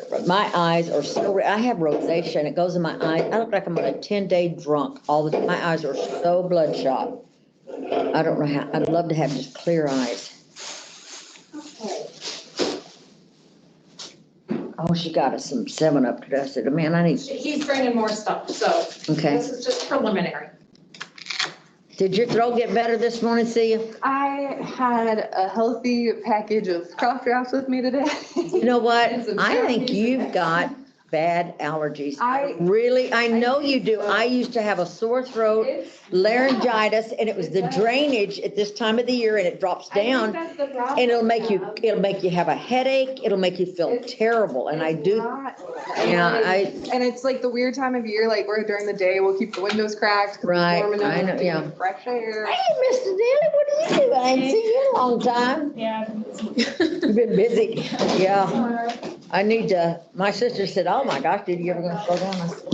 But my eyes are so, I have rosacea and it goes in my eyes. I look like I'm on a 10-day drunk all the time. My eyes are so bloodshot. I don't know how, I'd love to have just clear eyes. Oh, she got us some 7-Up today. I said, man, I need. He's bringing more stuff, so. Okay. This is just preliminary. Did your throat get better this morning, Sia? I had a healthy package of cough drops with me today. You know what? I think you've got bad allergies. I know you do. I used to have a sore throat, laryngitis, and it was the drainage at this time of the year, and it drops down. And it'll make you have a headache. It'll make you feel terrible. And I do. And it's like the weird time of year, like we're during the day, we'll keep the windows cracked. Right. I know, yeah. Fresh air. Hey, Mr. Daly, what are you doing? I ain't seen you in a long time. Yeah. You've been busy. Yeah. I need to, my sister said, oh my gosh, did you ever gonna slow down? I said,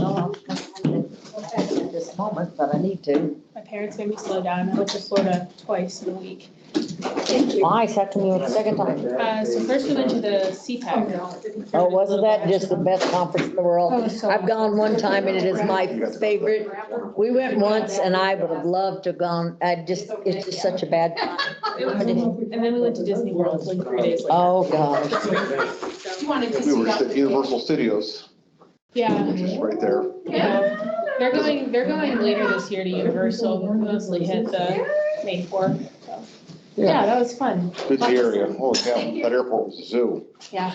no, at this moment, but I need to. My parents made me slow down. I went to Florida twice in a week. Twice, how come you went the second time? So first we went to the CPAC. Oh, wasn't that just the best conference in the world? Oh, so I've gone one time and it is my favorite. We went once and I would have loved to have gone. It's just such a bad time. And then we went to Disney World like 3 days later. Oh, gosh. You wanted to We see were at that. Universal Studios, Yeah. which is right there. Yeah. They're going later this year to Universal. We'll mostly hit the May 4th. So. Yeah, that was fun. Busy area. Holy cow, that airport was a zoo. Yeah.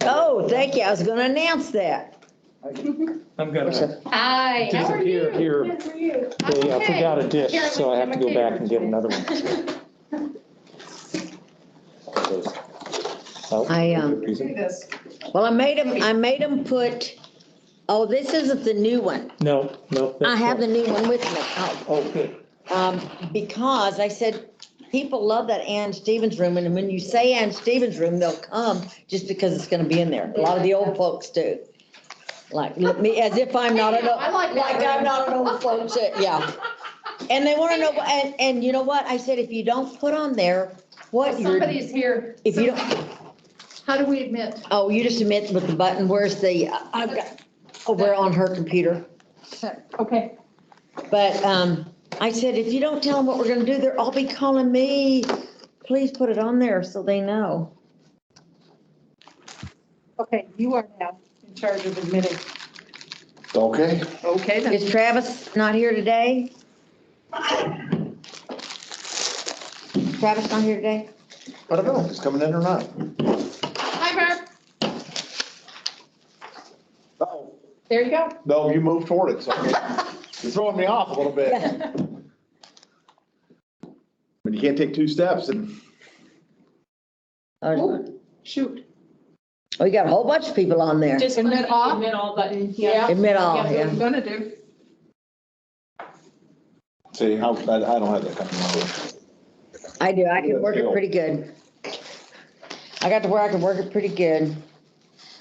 Oh, thank you. I was gonna announce that. I'm gonna Hi, how are you? disappear here. Good for you. They Okay. forgot a dish, Here, so I have to go back and get another one. Oh, Look at this. Well, I made him put, oh, this isn't the new one. No. I have the new one with me. Oh. Oh, good. Because I said, people love that Ann Stevens room, and when you say Ann Stevens room, they'll come just because it's gonna be in there. A lot of the old folks do. Like me, as if I'm not an old, I like that. like I'm not an old folks, yeah. And they wanna know, and you know what? I said, if you don't put on there what you're, Somebody's here. if you don't, How do we admit? oh, you just admit with the button, where's the, I've got, over on her computer. Okay. But, I said, if you don't tell them what we're gonna do, they'll all be calling me. Please put it on there so they know. Okay, you are now in charge of admitting. Okay. Okay, then. Is Travis not here today? Travis not here today? I don't know if he's coming in or not. Hi, Barb. Oh, There you go. no, you moved toward it, so you're throwing me off a little bit. Yeah. But you can't take two steps and. Oh, Shoot. we got a whole bunch of people on there. Just Admit click the all? admit all button. Yeah. Admit all, That's what yeah. I'm gonna do. See, I don't have that kind of knowledge. I do, I can work it pretty good. I got to where I can work it pretty good.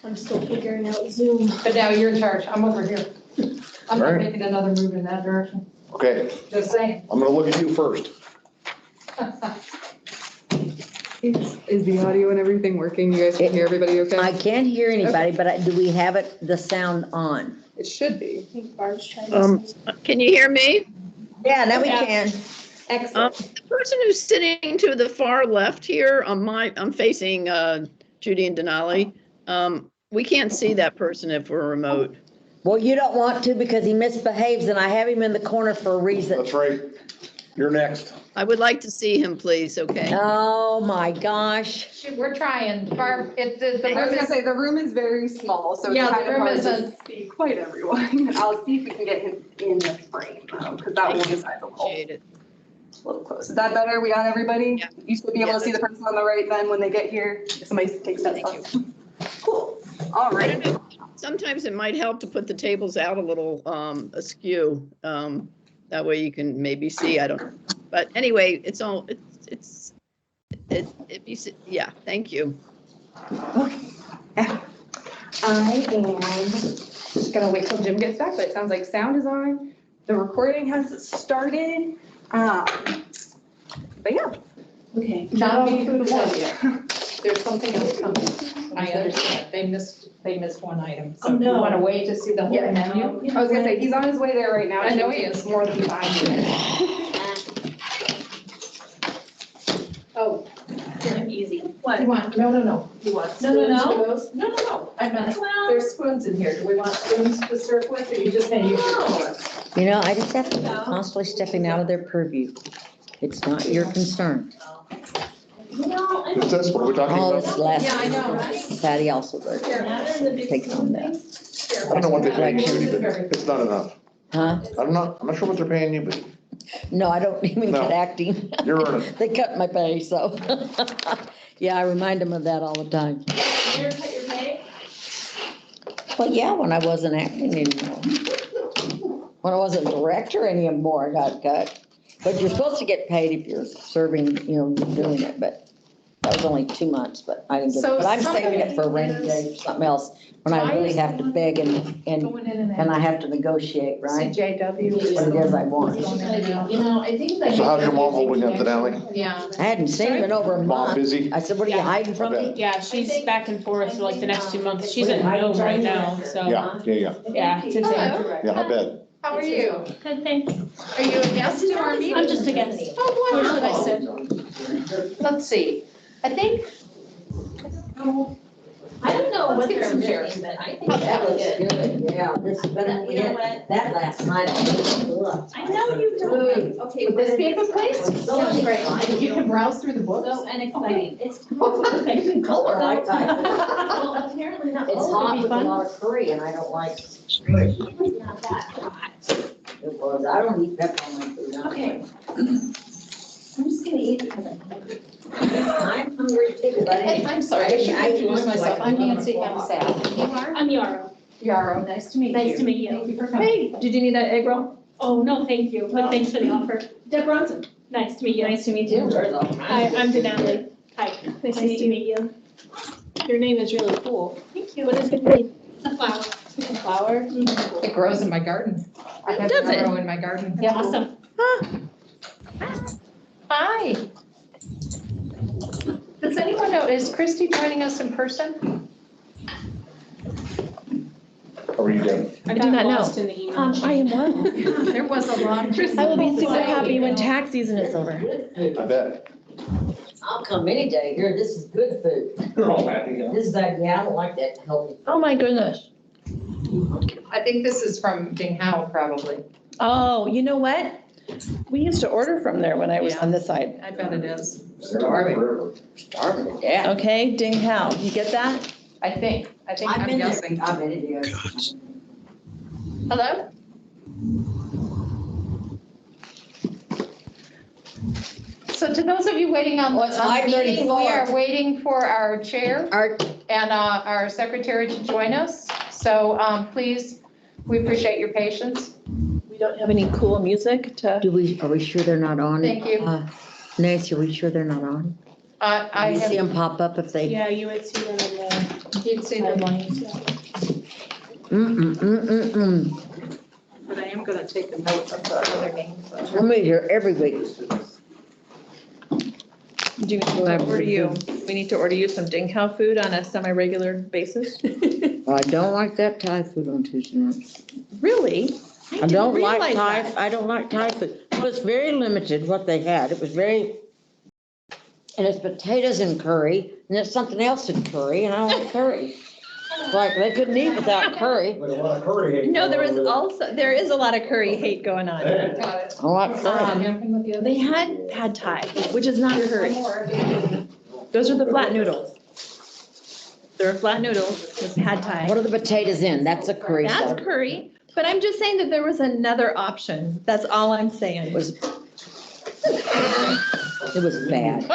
I'm still figuring out Zoom. But now you're in charge. I'm over here. I'm not Alright. making another move in that direction. Okay, Just saying. I'm gonna look at you first. Is the audio and everything working? You guys can hear everybody okay? I can't hear anybody, but do we have the sound on? It should be. I think Barb's trying to. Can you hear me? Yeah, now we Yeah. can. Excellent. The person who's sitting to the far left here, I'm facing Judy and Denali. We can't see that person if we're remote. Well, you don't want to because he misbehaves and I have him in the corner for a reason. That's right. You're next. I would like to see him, please, okay? Oh, my gosh. Shoot, we're trying. Barb, the I was room gonna is, say, the room is very small, so it's Yeah, the kind of room hard isn't- to see quite everyone. I'll see if we can get him in the frame, because that one is a Appreciate it. little close. Is that better? We got everybody? Yeah. You should be able to see the person on the right then when they get here. If somebody takes that Thank spot. Cool. All I right. don't know. Sometimes it might help to put the tables out a little askew. That way you can maybe see, I don't know. But anyway, it's all, yeah, thank you. Okay. I am just gonna wait till Jim gets back, but it sounds like sound is on. The recording has started. But yeah. Okay. not all food was yet. There's something else coming. I understand. They missed one item. So Oh, you no. want to wait to see the whole Yeah. menu? I was gonna say, he's on his way there right now. I know he is. More than 5 minutes. Oh, Easy. you want, no. You want No, no, spoons no. for those? No. I meant, Well- there's spoons in here. Do we want spoons to serve with, or you just gonna use your fork? You know, I just have to constantly stepping out of their purview. It's not your concern. Is this what we're talking Oh, about? this last. Yeah, I know, right? Patty also does. Take on that. I don't know what they pay you, Judy, but it's not enough. Huh? I'm not sure what they're paying you, but No, I don't even No. get acting. you're earning. They cut my pay, so. Yeah, I remind them of that all the time. Well, yeah, when I wasn't acting anymore. When I wasn't director anymore, I got cut. But you're supposed to get paid if you're serving, doing it, but that was only 2 months, but I didn't get it. So But I'm saving it for a somebody rainy day or something else, when I really have to beg and Going in and I out. have to negotiate, right? CJW. What it is I want. I think that. So how's your mom holding up, Denali? Yeah. I hadn't seen him in over a Mom month. busy? I said, what are you Yeah. hiding from me? Yeah, she's back and forth for like the next 2 months. She's at home right now, so. Yeah. Yeah, it's insane. Hello. Yeah, I bet. How are you? Good, thanks. Are you a guest to our meeting? I'm just a guest. Oh, Where should I wonderful. Let's see. I think. I don't know Let's what get they're some chairs. missing, but I think That that was was good. good, yeah, this, but we You know had what? that last night. I know you don't. Okay. Would this be a good place? Sounds great. You can browse through the books. So, and exciting. It's. Color, I type. Well, apparently not. It's Oh, hot it'd with be a fun. lot of curry and I don't like, It's not that hot. it was, I don't eat pepper on my food. Okay. I'm just gonna eat because I'm hungry. I'm hungry too, but Hey, I'm sorry, I should introduce myself. I'm Nancy Hemsap. You are? I'm Yarrow. Yarrow, nice to meet you. Nice to meet you. Thank you for coming. Hey, did you need that egg roll? Oh, no, thank you, but thanks for the offer. Deb Bronson. Nice to meet you. Nice to meet you. Hi, I'm Denali. Hi, nice to meet you. Your name is really cool. Thank you. What does it mean? A flower. A flower? It grows in my garden. I have Does it? yarrow in my garden. Yeah, awesome. Hi. Does anyone know, is Christy joining us in person? How are you doing? I do got not know. lost in the email. I am well. There was a lot. I will be super happy when tax season is over. I bet. I'll come any day. Here, this is good food. You're all happy, yeah. This is that, yeah, I don't like that healthy. Oh, my goodness. I think this is from Ding Hao, probably. Oh, you know what? We used to order from there when I was Yeah. on this side. I bet it is. Starving. Starving to death. Okay, Ding Hao, you get that? I think I've I'm been there. guessing. I bet it is. Hello? So to those of you waiting on Well, it's the meeting, we 5:34. are waiting for our chair Art, and our secretary to join us. So please, we appreciate your patience. We don't have any cool music to. are we sure they're not on? Thank you. Nancy, are we sure they're not on? I You see have, them pop up if they, Yeah, you would see them in the you'd see them, headlines, yeah. mm-mm. but I am gonna take a note of the other names. I'm gonna be here every week. Do we need to order you, we need to order you some Ding Hao food on a semi-regular basis? I don't like that Thai food on Tuesday nights. Really? I didn't don't like realize Thai, that. I don't like Thai food. It was very limited what they had. It was very, and it's potatoes and curry, and it's something else in curry, and I don't like curry. Like, they couldn't eat without curry. No, there is a lot of curry hate going on. Got it. I don't like curry. Jumping with the other- They had pad Thai, which is not curry. Those are the flat noodles. They're flat noodles with pad Thai. What are the potatoes in? That's a curry That's sauce. curry, but I'm just saying that there was another option. That's all I'm saying. It was bad.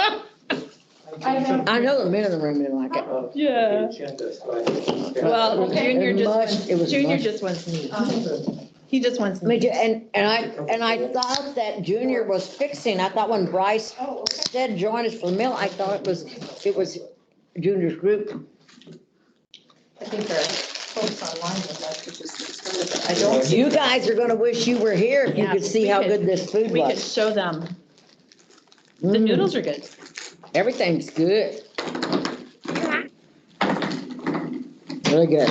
I know the men in the room didn't like it. Yeah. Well, Okay. Junior It was just, Junior mush. just wants meat. He just wants Me meat. too, and I thought that Junior was fixing, I thought when Bryce Oh, okay. said join us for the meal, I thought it was Junior's group. I think our folks online would like to just discuss it. I don't. You guys are gonna wish you were here if you Yeah, could see we how could- good this food We could was. show them. The Mm, noodles are good. Everything's good. Really good.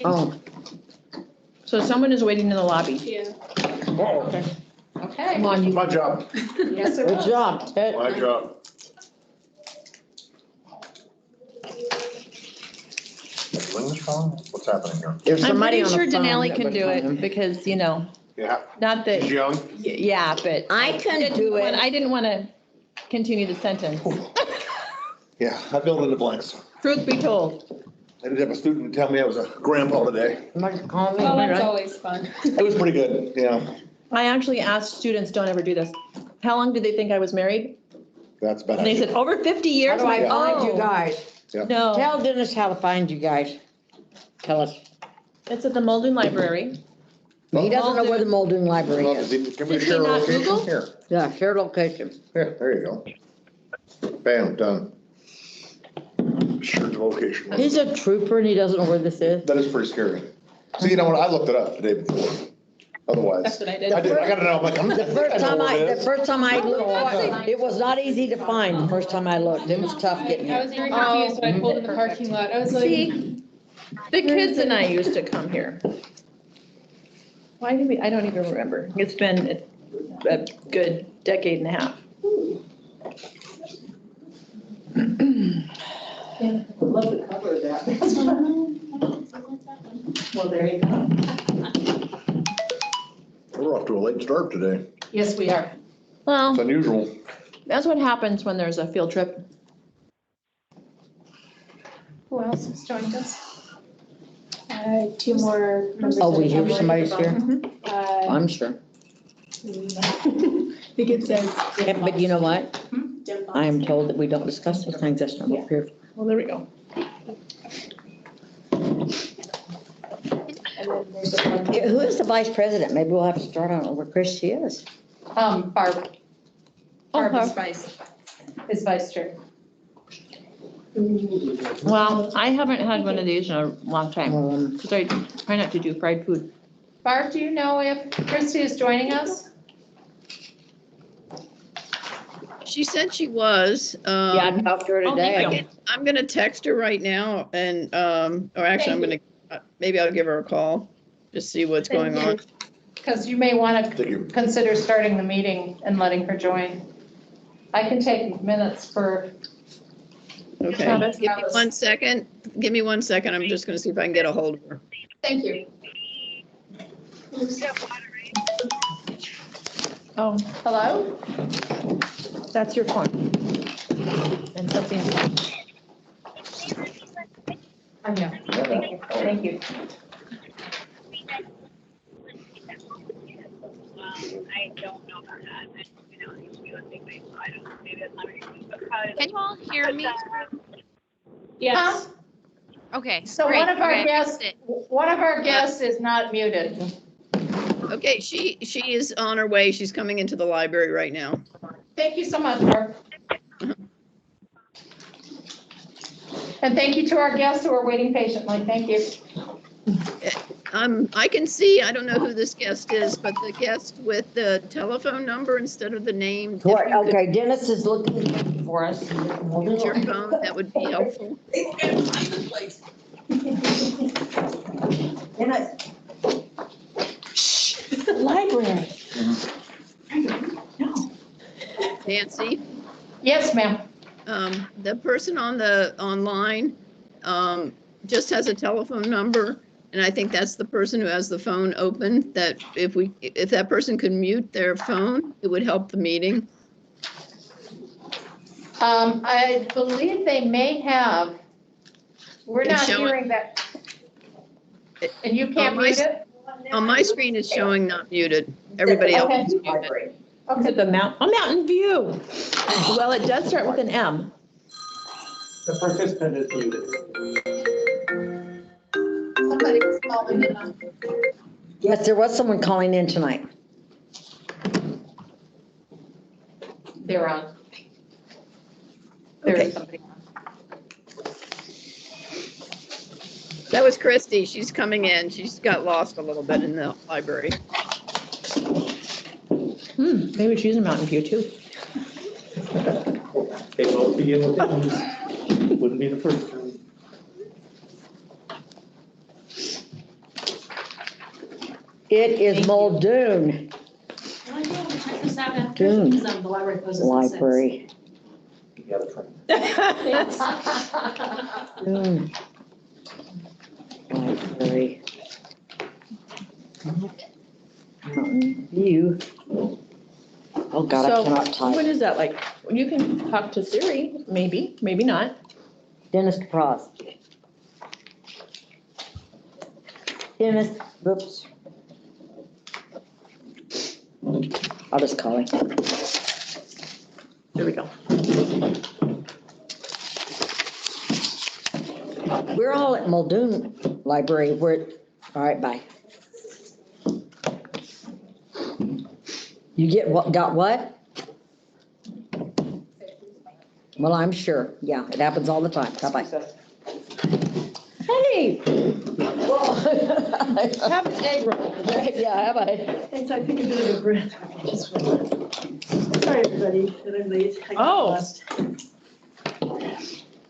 Oh, So someone is waiting in the lobby. Yeah. Okay. Come on, you. My job, Yes, it good was. job, Ted. my job. Doing this wrong? What's happening here? There's I'm somebody pretty on the sure phone Denali that can was do it calling. because, you know, Yeah, not that, she's young. yeah, but. I couldn't do it. I didn't want to continue the sentence. Yeah, I filled in the blanks. Truth be told. I did have a student tell me I was a grandpa today. Somebody's calling me. Oh, that's always fun. It was pretty good, yeah. I actually asked students, don't ever do this. How long did they think I was married? That's bad. And they said, over 50 How years. do I I'm like, find you "Oh, guys? No, Tell Dennis how to find you guys. Tell us. it's at the Muldoon Library. He doesn't know where the Muldoon Library is. Can we Did he share a not location? Google? Here, Yeah, share location. here, there you go. Bam, done. Share the location. He's a trooper and he doesn't know where this is. That is pretty scary. So you know what, I looked it up the day before. Otherwise, That's what I did. I did, I gotta know, I'm like, I'm. The first time it the is. first time I looked, it was not easy to find the first time I looked. It was tough getting I was here. very confused, so I pulled in the parking lot. I was like, See, the kids and I used to come here. Why did we, I don't even remember. It's been a good decade and a half. Love the cover of that. Well, there you go. We're off to a late start today. Yes, we are. Well, It's unusual. that's what happens when there's a field trip. Who else has joined us? two more members. Oh, of we the hear family. somebody's here? I'm sure. I think it says. Yeah, but you know what? I am told that we don't discuss those things. That's not what we're here for. Well, there we go. And then there's a bunch. Yeah, who is the vice president? Maybe we'll have to start on where Christie is. Barb. Oh, Barb is vice chair. Well, I haven't had one of these in a long time, because I try not to do fried food. Barb, do you know if Christy is joining us? She said she was. Yeah, I talked to her Oh, thank today. you. I'm gonna text her right now and, or actually I'm gonna, maybe I'll give her a call, just see what's Thank going you. on. Because you may want Thank to you. consider starting the meeting and letting her join. I can take minutes for, Okay, Travis. give me 1 second. Give me 1 second. I'm just gonna see if I can get a hold of her. thank you. Oh, Hello? that's your phone. And something, I'm here. Thank you. Thank you. I don't know about that. You know, you would think they, I don't know, maybe that's not very good, because. Can you all hear me? Yes. Okay, So great. one of our Okay, I guests, missed it. one of our guests is not muted. Okay, she is on her way. She's coming into the library right now. Thank you so much, Barb. And thank you to our guests who are waiting patiently. Thank you. I can see, I don't know who this guest is, but the guest with the telephone number instead of the name. if What, you could okay, Dennis is looking for us. Use your phone, that would be helpful. Dennis. Library. No. Nancy, Yes, ma'am. the person on the online just has a telephone number. And I think that's the person who has the phone open, that if that person could mute their phone, it would help the meeting. I believe they may have. We're It's not showing- hearing that. And you can't On my mute it? On my screen, it's showing not muted. Everybody else is muted. is it the Mountain View? Well, it does start with an M. The participant is muted. Somebody's calling in. Yes, there was someone calling in tonight. They're on. There Okay. is somebody on. That was Christy. She's coming in. She's got lost a little bit in the library. Maybe she's in Mountain View too. They both begin with M's. Wouldn't be the first time. It is Muldoon I know, check this out after, Dune. because the library closes at 6. Library. You gotta try. Dune. Library. Mountain View. Oh, God, I So, cannot what type. is that like? You can talk to Siri, maybe, maybe not. Dennis Cross. Dennis, whoops. I'll just call him. There we go. We're all at Muldoon Library. All right, bye. You got what? Well, I'm sure. Yeah, it happens all the time. Bye-bye. Hey. Well, Have an egg roll. yeah, have I? Thanks, I took a bit of a breath. Sorry, everybody, that I'm late. I got Oh. lost.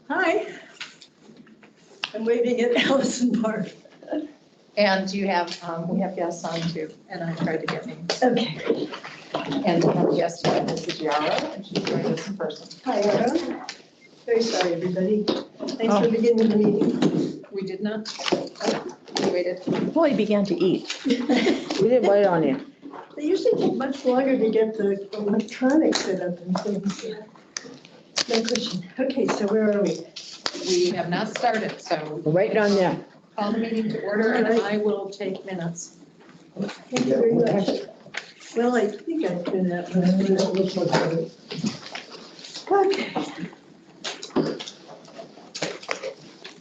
Hi. I'm waving at Allison Barr. And you have, we have guests on too, and I tried to get names. Okay. And we have a guest today, this is Yara, and she's joined us in person. Hi, Laura. Very sorry, everybody. Thanks Oh. for beginning the meeting. We did not, we waited. Well, he began to eat. We didn't wait on you. They usually take much longer to get the electronics set up and things. No question. Okay, so where are we? We have not started, so We're waiting on you. call the meeting to order and I will take minutes. Thank you very much. Well, I think I've been that one. Okay.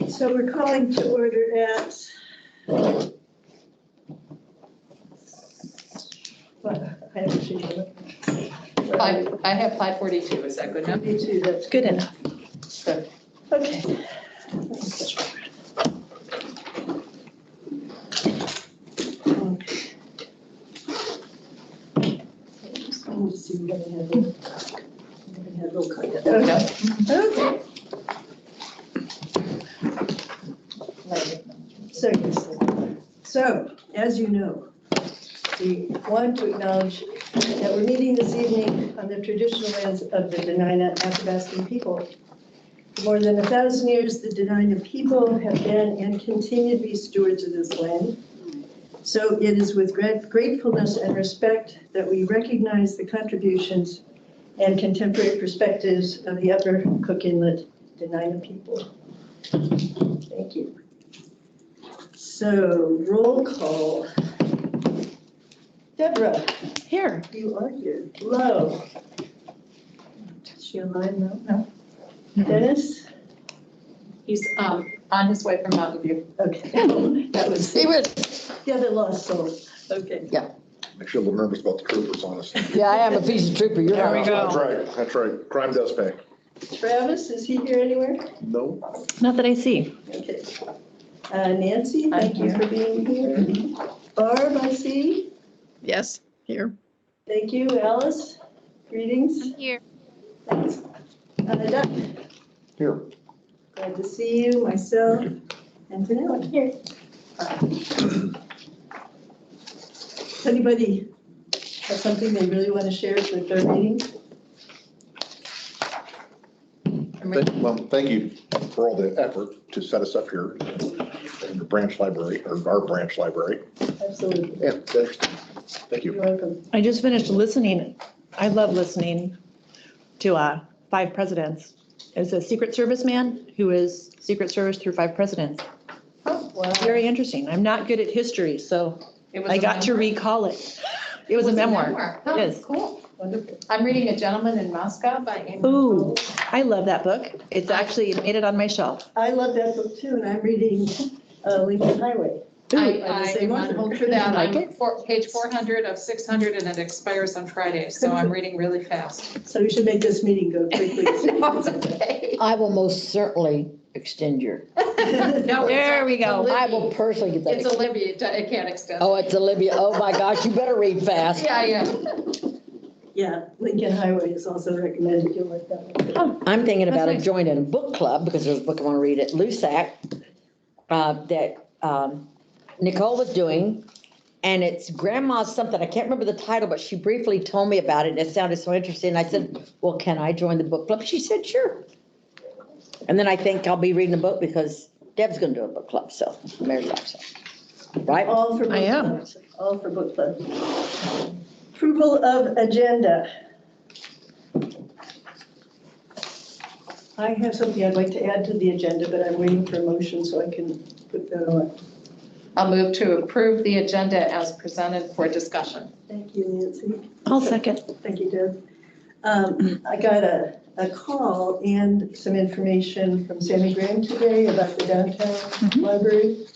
So we're calling to order at what, I have to change it. I have 5:42, is that good enough? Me too, that's Good enough. Good. Okay. Let's see, we're gonna have roll call. Okay. So, as you know, we want to acknowledge that we're meeting this evening on the traditional lands of the Dena'ina Athabascan people. For more than 1,000 years, the Dena'ina people have been and continue to be stewards of this land. So it is with gratefulness and respect that we recognize the contributions and contemporary perspectives of the Upper Cook Inlet Dena'ina people. Thank you. So roll call. Deborah, Here. you are here. Flo. Is she online now? No. Dennis? He's on his way from Mountain View. Okay. That was the other lost soul. Okay. Makes you a little nervous about the troopers, honestly. Yeah, I am a piece of trooper. You're There we not. go. That's right. Crime does pay. Travis, is he here anywhere? No. Not that I see. Okay. Nancy, thank you for being here. Barb, I see. Yes, here. Thank you. Alice, greetings. Here. Thanks. Doug, Here. glad to see you, myself, and Danella here. Does anybody have something they really want to share with their meeting? Well, thank you for all the effort to set us up here in the branch library, or our branch library. Absolutely. Yeah, interesting. Thank You're you. welcome. I just finished listening. I love listening to 5 presidents. It's a Secret Service man who is Secret Service through 5 presidents. Oh, wow. Very interesting. I'm not good at history, so It was I a got to memoir? recall it. It was a memoir. Oh, Yes. cool. Wonderful. I'm reading A Gentleman in Moscow by Amy. Ooh, I love that book. It's actually made it on my shelf. I love that book too, and I'm reading Lincoln Highway. I by the same am on author. hold for that. Like I'm page 400 of 600 and it expires on Friday, so I'm reading really fast. So we should make this meeting go quickly. No, it's okay. I will most certainly extend your, No, There we go. I will personally get that. It's Olivia, it can't extend. Oh, it's Olivia. Oh, my gosh, you better read fast. Yeah, yeah. Yeah, Lincoln Highway is also recommended. You'll like that one. I'm thinking about That's nice. joining a book club because there's a book I want to read at LUSAC that Nicole was doing. And it's Grandma's something, I can't remember the title, but she briefly told me about it and it sounded so interesting. I said, well, can I join the book club? She said, sure. And then I think I'll be reading a book because Deb's gonna do a book club, so, Mary Life, so. Right? All for book I am. clubs. All for book club. Approval of agenda. I have something I'd like to add to the agenda, but I'm waiting for a motion so I can put that on. I'll move to approve the agenda as presented for discussion. Thank you, Nancy. I'll second. Thank you, Deb. I got a call and some information from Sammy Graham today about the downtown library.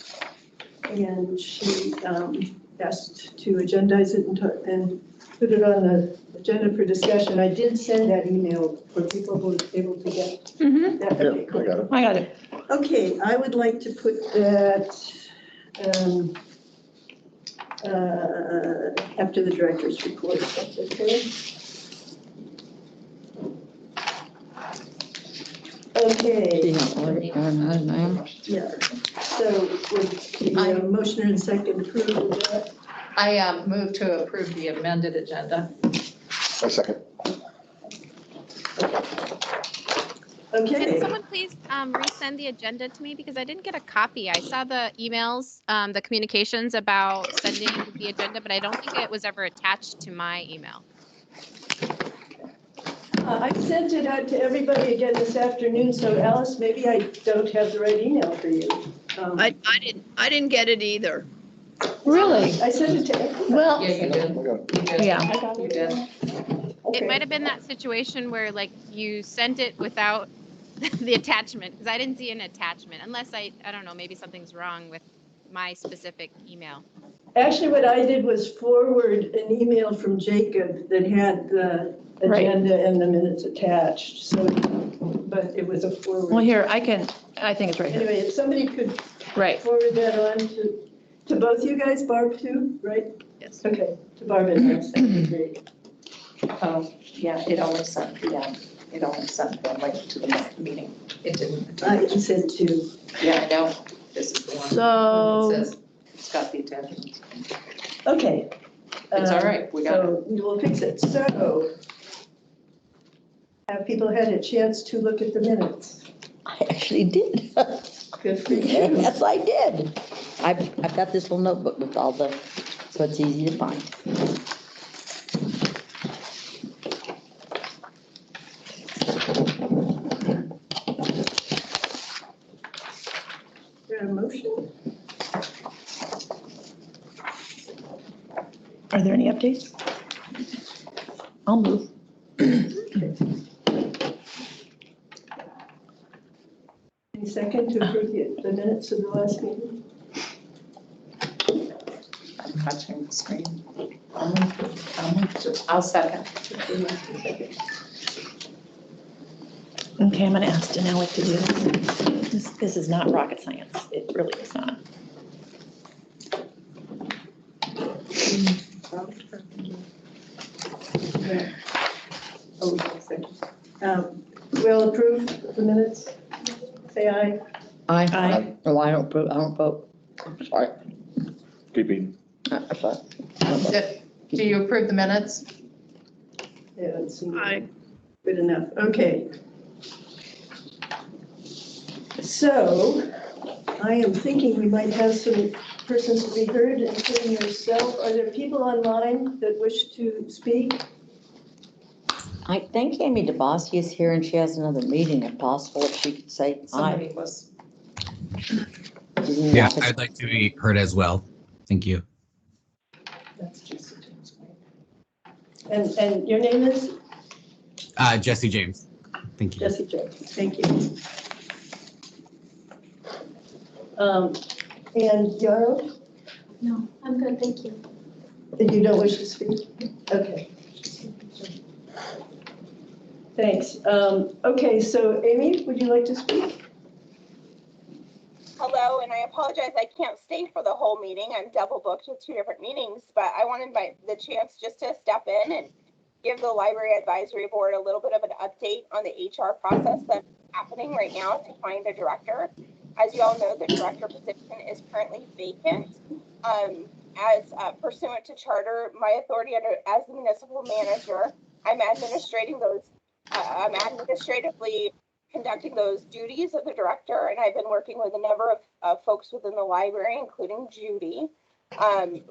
And she asked to agendize it and put it on the agenda for discussion. I did send that email for people who were able to get that. Yeah, Okay, I cool. got it. I got it. Okay, I would like to put that after the director's report, if that's okay? Okay, yeah, so would the motioner and second approve of that? I move to approve the amended agenda. I second. Okay. Can someone please resend the agenda to me because I didn't get a copy. I saw the emails, the communications about sending the agenda, but I don't think it was ever attached to my email. I sent it out to everybody again this afternoon, so Alice, maybe I don't have the right email for you. I didn't get it either. Really? I sent it to everybody. Well, Yeah, you did. I got it. You did. yeah. You did. Okay. It might have been that situation where like you sent it without the attachment because I didn't see an attachment unless I don't know, maybe something's wrong with my specific email. Actually, what I did was forward an email from Jacob that had the agenda and the minutes attached, so, but it was a forward. Well, here, I think it's right here. Anyway, if somebody could Right. forward that on to both you guys, Barb too, right? Yes. Okay, to Barb and us, that'd be great. Oh, yeah, it only sent the link to the meeting. It didn't. I said two. Yeah, I know. This is the one. So- It says it's got the attachment. Okay. It's all right, we got it. So we will fix it. So have people had a chance to look at the minutes? I actually did. Good for you. Yes, I did. I've got this little notebook with all the, so it's easy to find. Is there a motion? Are there any updates? I'll move. Any second to approve the minutes of the last meeting? I'm touching the screen. I'll second. Okay, I'm gonna ask Denali to do this. This is not rocket science. It really is not. Oh, second. Will approve the minutes? Say aye. Aye. Oh, I don't vote. Sorry. Keep eating. Sorry. Do you approve the minutes? Yeah, that seems Aye. good enough. Okay. So I am thinking we might have some persons to be heard, including yourself. Are there people online that wish to speak? I think Amy DeBoski is here and she has another meeting if possible, if she could say aye. Somebody was. She's in the Yeah, office. I'd like to be heard as well. Thank you. That's Jesse James, right? And your name is? Jesse James. Thank you. Jesse James. Thank you. And Yarrow? No, I'm good, thank you. You don't wish to speak? Okay. Thanks. Okay, so Amy, would you like to speak? Hello, and I apologize, I can't stay for the whole meeting. I'm double booked with two different meetings, but I wanted the chance just to step in and give the Library Advisory Board a little bit of an update on the HR process that's happening right now to find a director. As you all know, the director position is currently vacant. As pursuant to charter, my authority as the municipal manager, I'm administratively conducting those duties of the director, and I've been working with a number of folks within the library, including Judy.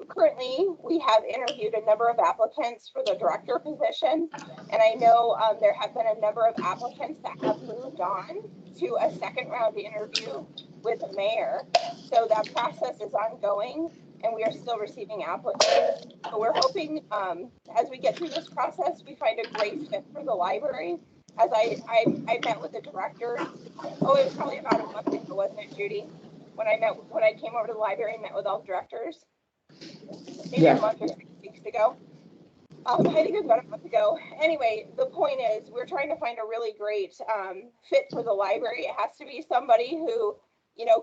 Currently, we have interviewed a number of applicants for the director position, and I know there have been a number of applicants that have moved on to a second round interview with the mayor. So that process is ongoing, and we are still receiving applicants. But we're hoping as we get through this process, we find a great fit for the library. As I met with the directors, it was probably about a month ago, wasn't it, Judy? When I came over to the library and met with all the directors, maybe a month or 6 weeks ago. I think it was about a month ago. Anyway, the point is we're trying to find a really great fit for the library. It has to be somebody who,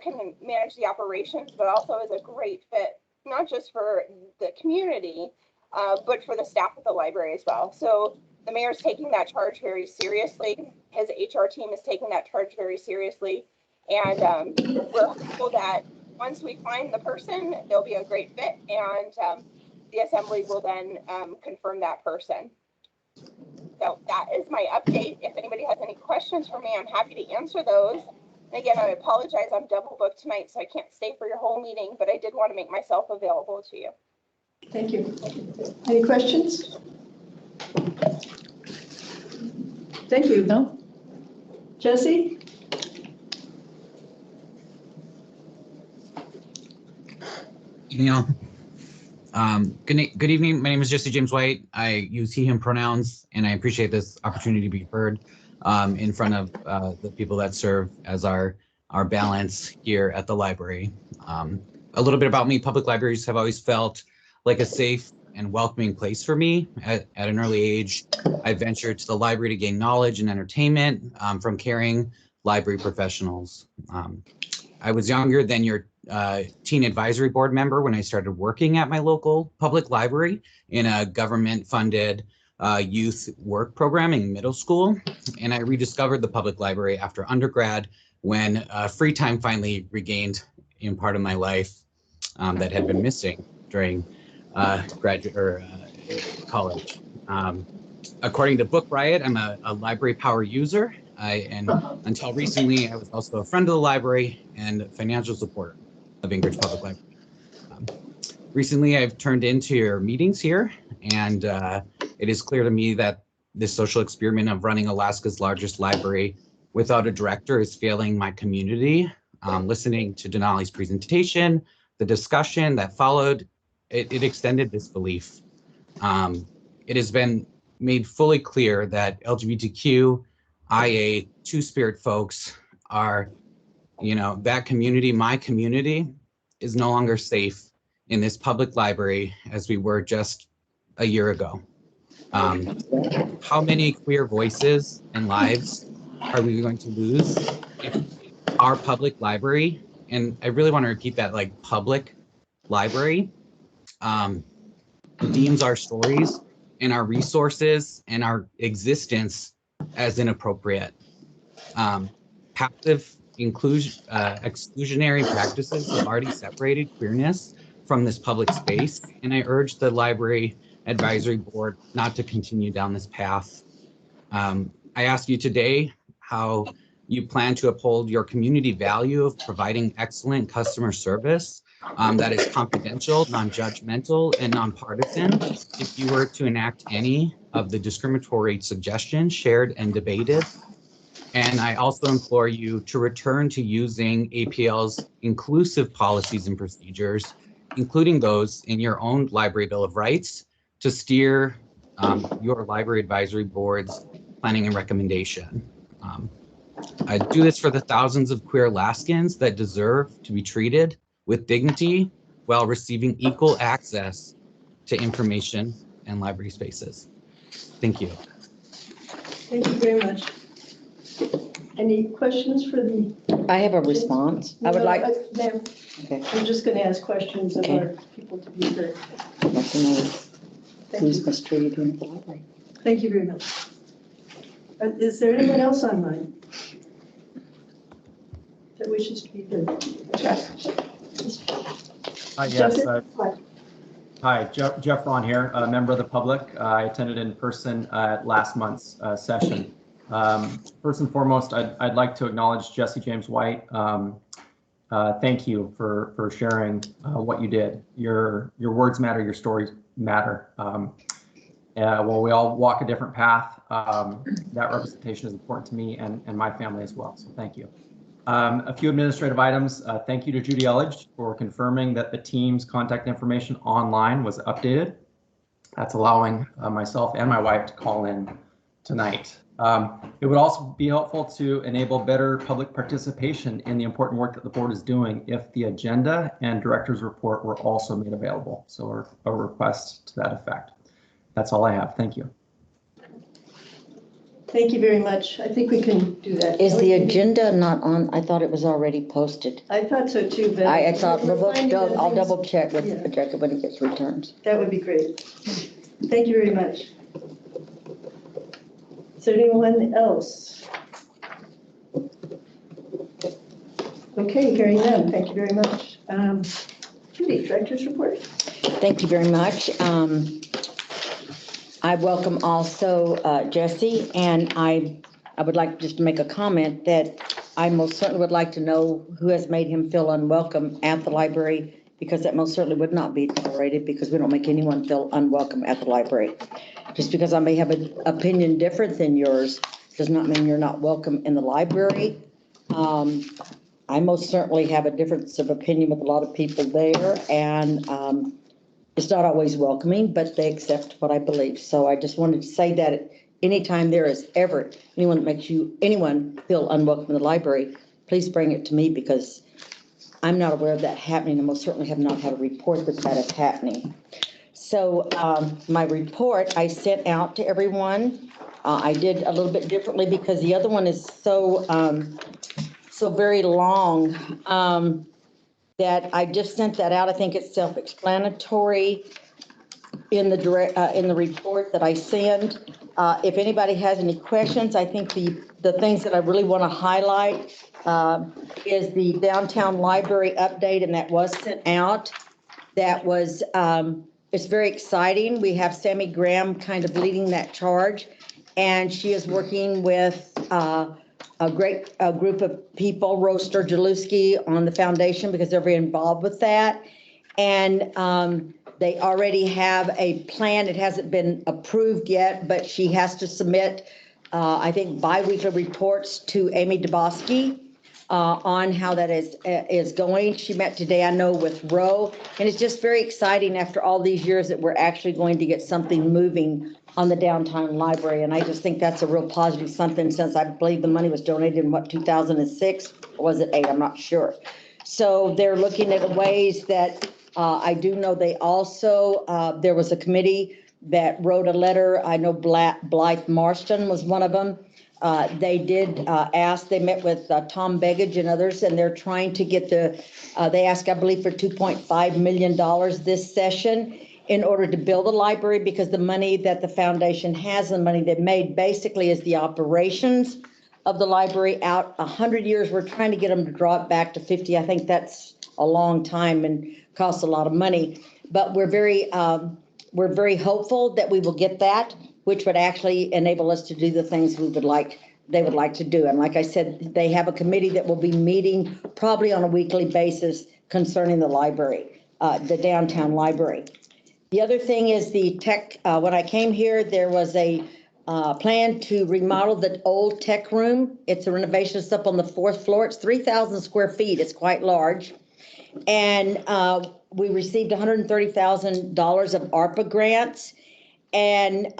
can manage the operations, but also is a great fit, not just for the community, but for the staff of the library as well. So the mayor's taking that charge very seriously. His HR team is taking that charge very seriously. And we're hopeful that once we find the person, there'll be a great fit, and the assembly will then confirm that person. So that is my update. If anybody has any questions for me, I'm happy to answer those. And again, I apologize, I'm double booked tonight, so I can't stay for your whole meeting, but I did want to make myself available to you. Thank you. Any questions? Thank you. No. Jesse? Good evening. My name is Jesse James White. I use he, him pronouns, and I appreciate this opportunity to be heard in front of the people that serve as our balance here at the library. A little bit about me: public libraries have always felt like a safe and welcoming place for me. At an early age, I ventured to the library to gain knowledge and entertainment from caring library professionals. I was younger than your teen advisory board member when I started working at my local public library in a government-funded youth work program in middle school. And I rediscovered the public library after undergrad when free time finally regained in part of my life that had been missing during graduate or college. According to Book Riot, I'm a library power user. And until recently, I was also a friend of the library and financial supporter of Anchorage Public Library. Recently, I've turned into your meetings here, and it is clear to me that this social experiment of running Alaska's largest library without a director is failing my community. Listening to Denali's presentation, the discussion that followed, it extended this belief. It has been made fully clear that LGBTQIA Two-Spirit folks are, that community, my community, is no longer safe in this public library as we were just a year ago. How many queer voices and lives are we going to lose if our public library, and I really want to repeat that, like public library, deems our stories and our resources and our existence as inappropriate. Passive exclusionary practices have already separated queerness from this public space, and I urge the Library Advisory Board not to continue down this path. I ask you today how you plan to uphold your community value of providing excellent customer service that is confidential, non-judgmental, and nonpartisan if you were to enact any of the discriminatory suggestions shared and debated. And I also implore you to return to using APL's inclusive policies and procedures, including those in your own Library Bill of Rights, to steer your Library Advisory Board's planning and recommendation. I do this for the thousands of queer Alaskans that deserve to be treated with dignity while receiving equal access to information and library spaces. Thank you. Thank you very much. Any questions for the? I have a response. I would like. Ma'am, Okay. I'm just going to ask questions of our people to be heard. I'd like to know who's mistreated in the library. Thank you very much. Is there anyone else online that wishes to be heard? Yes. Hi, Jeff Ron here, a member of the public. I attended in person at last month's session. First and foremost, I'd like to acknowledge Jesse James White. Thank you for sharing what you did. Your words matter, your stories matter. While we all walk a different path, that representation is important to me and my family as well, so thank you. A few administrative items. Thank you to Judy Elledge for confirming that the team's contact information online was updated. That's allowing myself and my wife to call in tonight. It would also be helpful to enable better public participation in the important work that the board is doing if the agenda and director's report were also made available. So a request to that effect. That's all I have. Thank you. Thank you very much. I think we can do that. Is the agenda not on? I thought it was already posted. I thought so too, but. I thought, I'll double check with Yeah. Jacob when he gets returned. That would be great. Thank you very much. Is there anyone else? Okay, hearing none. Thank you very much. Judy, director's report. Thank you very much. I welcome also Jesse, and I would like just to make a comment that I most certainly would like to know who has made him feel unwelcome at the library, because that most certainly would not be tolerated, because we don't make anyone feel unwelcome at the library. Just because I may have an opinion different than yours does not mean you're not welcome in the library. I most certainly have a difference of opinion with a lot of people there, and it's not always welcoming, but they accept what I believe. So I just wanted to say that anytime there is ever anyone that makes anyone feel unwelcome in the library, please bring it to me, because I'm not aware of that happening, and most certainly have not had a report that is happening. So my report I sent out to everyone. I did a little bit differently because the other one is so very long. That I just sent that out. I think it's self-explanatory in the report that I send. If anybody has any questions, I think the things that I really want to highlight is the downtown library update, and that was sent out. That was it's very exciting. We have Sammy Graham kind of leading that charge, and she is working with a great group of people, Rose Sturgeluski on the foundation, because they're very involved with that. And they already have a plan. It hasn't been approved yet, but she has to submit, I think, bi-weekly reports to Amy Dubosky on how that is going. She met today, I know, with Roe, and it's just very exciting after all these years that we're actually going to get something moving on the downtown library. And I just think that's a real positive something, since I believe the money was donated in 2006, or was it 8? I'm not sure. So they're looking at ways that I do know they also, there was a committee that wrote a letter. I know Blythe Marston was one of them. They did ask, they met with Tom Beggage and others, and they're trying to get they asked, I believe, for $2.5 million this session in order to build a library, because the money that the foundation has, the money they've made, basically is the operations of the library out 100 years. We're trying to get them to draw it back to 50. I think that's a long time and costs a lot of money, but we're very hopeful that we will get that, which would actually enable us to do the things they would like to do. And like I said, they have a committee that will be meeting probably on a weekly basis concerning the library, the downtown library. The other thing is the tech. When I came here, there was a plan to remodel the old tech room. It's a renovation. It's up on the 4th floor. It's 3,000 square feet. It's quite large. And we received $130,000 of ARPA grants. And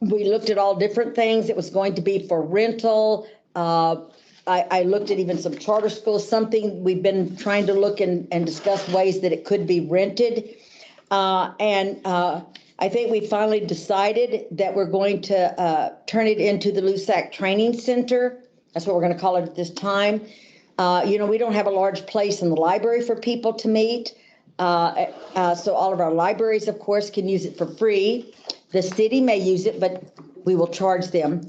we looked at all different things. It was going to be for rental. I looked at even some charter schools, something we've been trying to look and discuss ways that it could be rented. I think we finally decided that we're going to turn it into the LUSAC Training Center. That's what we're going to call it at this time. We don't have a large place in the library for people to meet. So all of our libraries, of course, can use it for free. The city may use it, but we will charge them.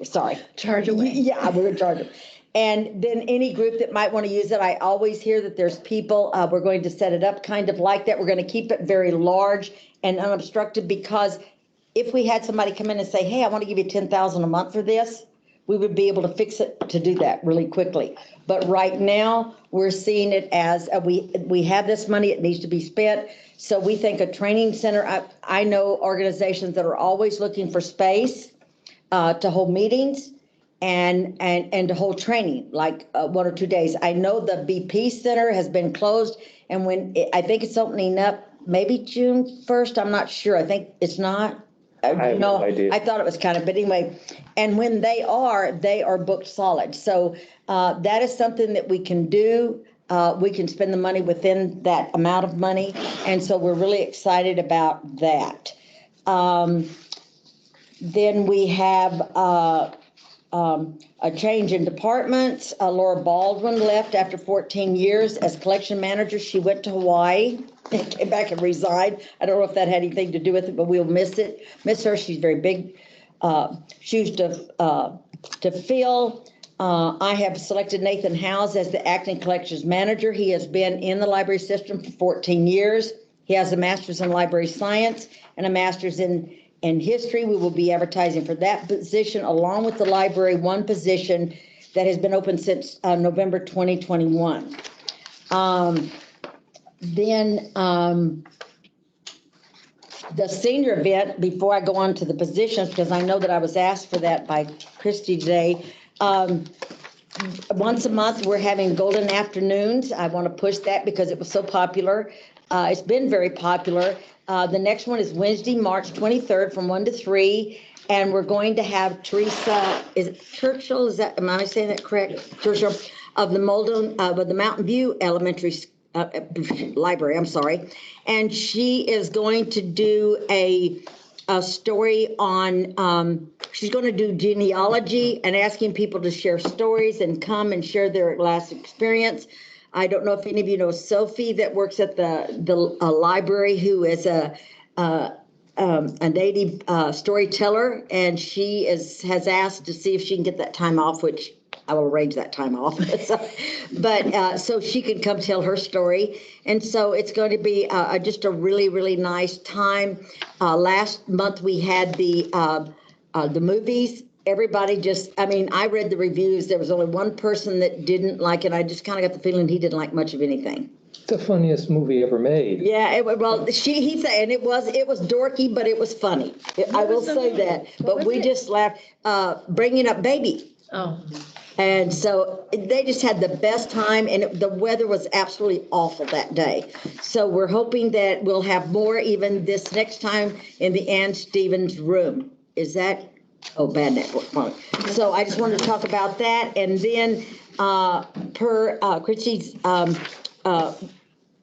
Sorry. Charge away. Yeah, we're gonna charge them. And then any group that might want to use it, I always hear that there's people, we're going to set it up kind of like that. We're going to keep it very large and unobstructed, because if we had somebody come in and say, hey, I want to give you 10,000 a month for this, we would be able to fix it to do that really quickly. But right now, we're seeing it as, we have this money, it needs to be spent. So we think a training center, I know organizations that are always looking for space to hold meetings and to hold training, like 1 or 2 days. I know the BP Center has been closed, and I think it's opening up maybe June 1st, I'm not sure. I think it's not. I have no idea. I thought it was kind of, but anyway, and when they are booked solid. So that is something that we can do. We can spend the money within that amount of money. And so we're really excited about that. Then we have a change in departments. Laura Baldwin left after 14 years as collection manager. She went to Hawaii and came back and resigned. I don't know if that had anything to do with it, but we'll miss her. She's very big shoes to fill. I have selected Nathan Howes as the acting collections manager. He has been in the library system for 14 years. He has a master's in library science and a master's in history. We will be advertising for that position, along with the library one position that has been open since November 2021. Then the senior event, before I go on to the positions, because I know that I was asked for that by Christy today. Once a month, we're having golden afternoons. I want to push that because it was so popular. It's been very popular. The next one is Wednesday, March 23rd from 1 to 3. And we're going to have Teresa, is it Churchill? Am I saying that correct? Churchill of the Muldoon, of the Mountain View Elementary Library, I'm sorry. And she is going to do a story on, she's going to do genealogy and asking people to share stories and come and share their last experience. I don't know if any of you know Sophie that works at the library, who is a native storyteller, and she has asked to see if she can get that time off, which I will arrange that time off. So she can come tell her story. And so it's going to be just a really, really nice time. Last month we had the movies. Everybody I read the reviews. There was only one person that didn't like it. I just kind of got the feeling he didn't like much of anything. The funniest movie ever made. Yeah, he said, and it was dorky, but it was funny. I will say that. But we just laughed. Bringing Up Baby. Oh. And so they just had the best time, and the weather was absolutely awful that day. So we're hoping that we'll have more even this next time in the Ann Stevens room. Is that? Oh, bad network. So I just wanted to talk about that. And then per Chrissy's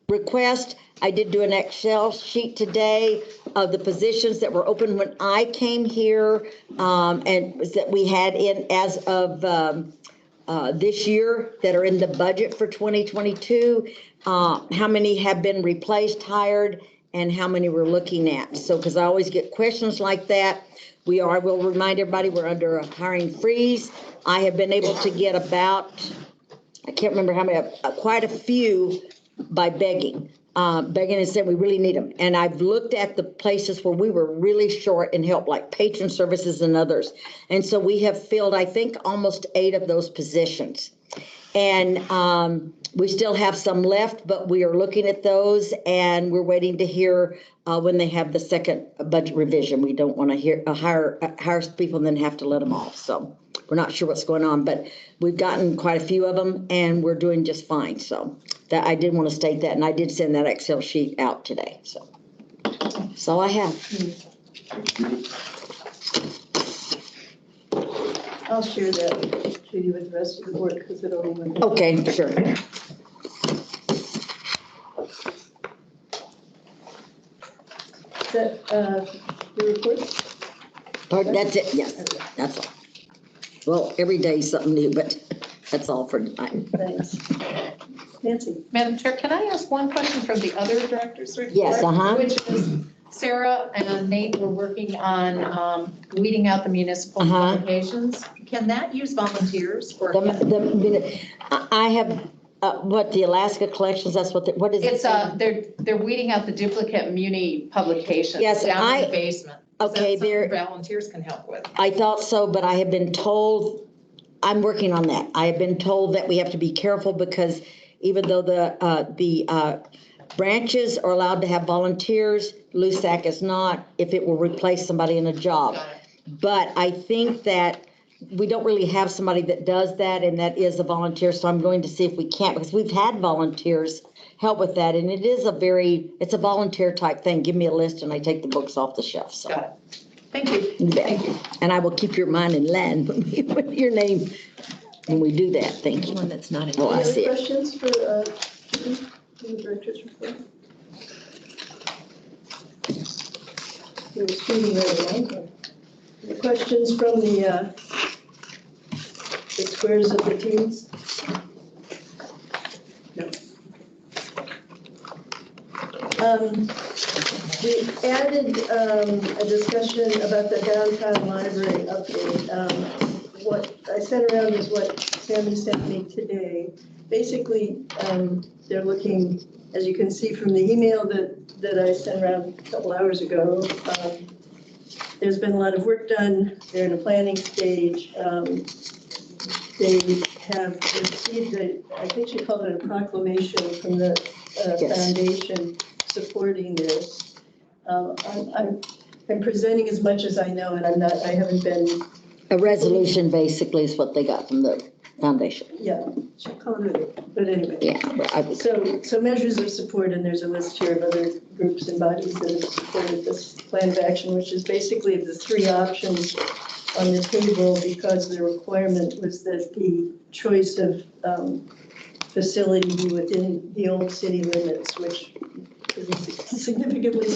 request, I did do an Excel sheet today of the positions that were open when I came here, and that we had in as of this year that are in the budget for 2022. How many have been replaced, hired, and how many we're looking at. So, because I always get questions like that. We'll remind everybody we're under a hiring freeze. I have been able to get about, I can't remember how many, quite a few by begging and saying we really need them. And I've looked at the places where we were really short in help, like patron services and others. And so we have filled, I think, almost 8 of those positions. And we still have some left, but we are looking at those, and we're waiting to hear when they have the second budget revision. We don't want to hire people and then have to let them off. So we're not sure what's going on, but we've gotten quite a few of them, and we're doing just fine. So that I did want to state that, and I did send that Excel sheet out today. So that's all I have. I'll share that treaty with the rest of the board because it only went. Okay, sure. Is that the report? That's it, yes, that's all. Well, every day is something new, but that's all for tonight. Thanks. Nancy? Madam Chair, can I ask one question from the other director's report? Yes, Which is Sarah and Nate were working on weeding out the municipal publications. Can that use volunteers or? I have, the Alaska collections, that's what is it? It's, they're weeding out the duplicate muni publications Yes, down in the basement. Okay, Is that something volunteers can help with? I thought so, but I have been told, I'm working on that. I have been told that we have to be careful because even though the branches are allowed to have volunteers, LUSAC is not, if it will replace somebody in a job. But I think that we don't really have somebody that does that, and that is a volunteer, so I'm going to see if we can't, because we've had volunteers help with that, and it's a volunteer type thing. Give me a list and I take the books off the shelf, so. Got it. Thank you. You bet. Thank you. And I will keep your mind in line with your name when we do that. Thank you. One that's not in. Oh, I see Any it. questions for the director's report? He was speaking right along. Any questions from the squares of the teams? No. We added a discussion about the downtown library update. What I sent around is what Sammy sent me today. Basically, they're looking, as you can see from the email that I sent around a couple hours ago, there's been a lot of work done. They're in a planning stage. They have received I think she called it a proclamation from the foundation supporting this. I'm presenting as much as I know, and I haven't been. A resolution basically is what they got from the foundation. Yeah, she'll call it, but anyway. Yeah. So measures of support, and there's a list here of other groups and bodies that have supported this plan of action, which is basically the three options on the table, because the requirement was that the choice of facility be within the old city limits, which is a significantly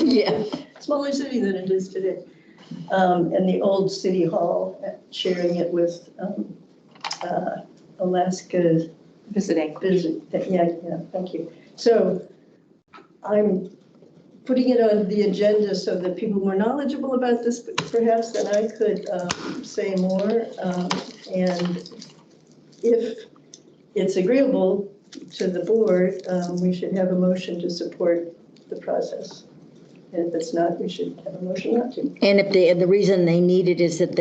smaller city than it is today. And the old city hall, sharing it with Alaska Visiting. Yeah, thank you. So I'm putting it on the agenda so that people more knowledgeable about this, perhaps than I could say more. And if it's agreeable to the board, we should have a motion to support the process. And if it's not, we should have a motion not to. And if the reason they need it is that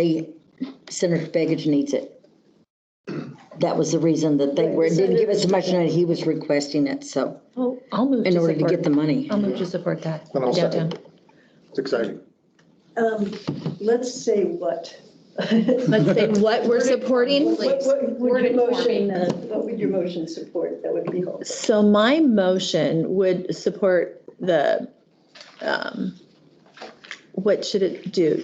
Senator Begich needs it. That was the reason that they didn't give us much money. He was requesting it, so. Oh, I'll move in order to get the money. I'll move to support that. And I'll Downtown. second. It's exciting. Let's say what? Let's say what we're supporting. What would your motion support? That would be helpful. So my motion would support the, what should it do?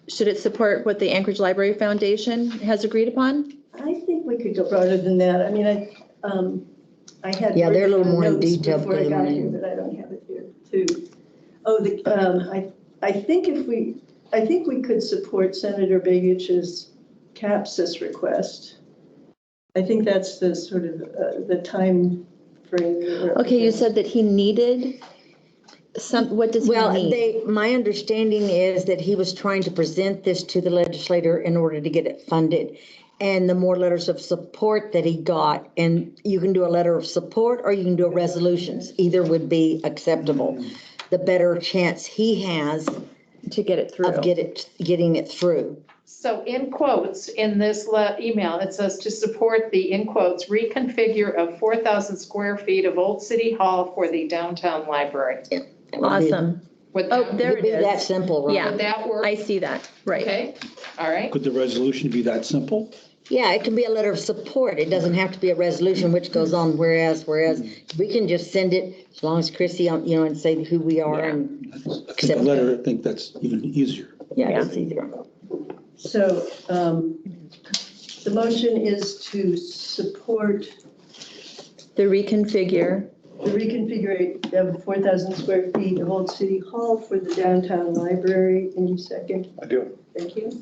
Should it support what the Anchorage Library Foundation has agreed upon? I think we could go broader than that. I mean, I had. Yeah, they're a little more in notes detail before I because got of here, my- but I don't have it here too. Oh, I think we could support Senator Begich's CAPSIS request. I think that's the sort of the time frame. Okay, you said that he needed what does he need? My understanding is that he was trying to present this to the legislator in order to get it funded. And the more letters of support that he got, and you can do a letter of support or you can do a resolutions, either would be acceptable. The better chance he has to get it through. Of getting it through. So in quotes, in this email, it says to support the, in quotes, reconfigure of 4,000 square feet of Old City Hall for the downtown library. Yeah. Awesome. There it is. That simple, right? Yeah, Would that work? I see that, right. Okay, all right. Could the resolution be that simple? Yeah, it can be a letter of support. It doesn't have to be a resolution which goes on whereas. We can just send it as long as Chrissy, and say who we are and I think a letter, I think that's even easier. Yeah, it's easier. So the motion is to support the reconfigure of 4,000 square feet of Old City Hall for the downtown library. Can you second? I do. Thank you.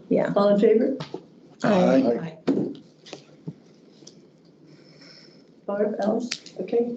Yeah. All in favor? Aye. Barb, Alice, okay.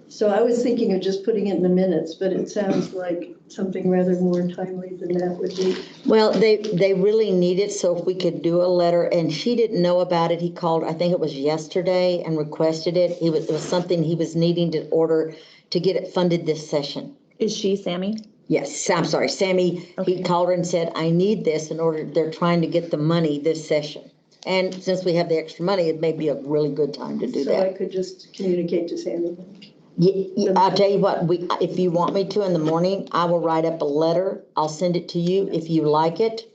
So I was thinking of just putting it in the minutes, but it sounds like something rather more timely than that would be. Well, they really need it, so if we could do a letter, and she didn't know about it, he called, I think it was yesterday, and requested it. It was something he was needing to order to get it funded this session. Is she Sammy? Yes, I'm sorry, Sammy, he called her and said, I need this in order, they're trying to get the money this session. And since we have the extra money, it may be a really good time to do So I that. could just communicate to Sandy. I'll tell you what, if you want me to in the morning, I will write up a letter. I'll send it to you. If you like it,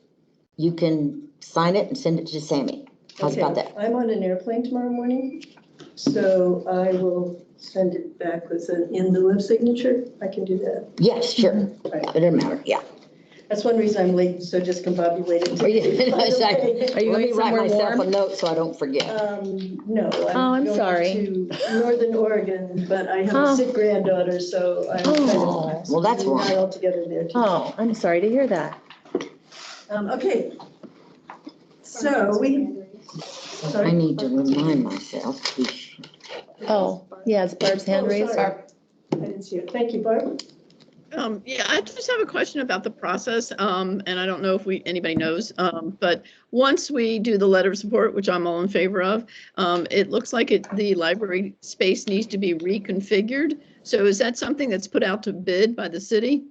you can sign it and send it to Sammy. How's about that? I'm on an airplane tomorrow morning, so I will send it back with an in lieu of signature. I can do that. Yes, sure. Yeah, it doesn't matter, yeah. That's one reason I'm late, so discombobulated. Are you Are you Let me going write somewhere myself a warm? note so I don't forget. No. I'm going sorry. to Northern Oregon, but I have Oh. a sick granddaughter, so I'm kind of. Well, that's not wrong. all together there. Too. Oh, I'm sorry to hear that. Okay. So I need to remind myself. Oh, yeah, it's Barb's hand raised. Sorry. I didn't see it. Thank you, Barb. Yeah, I just have a question about the process, and I don't know if anybody knows, but once we do the letter of support, which I'm all in favor of, it looks like the library space needs to be reconfigured. So is that something that's put out to bid by the city?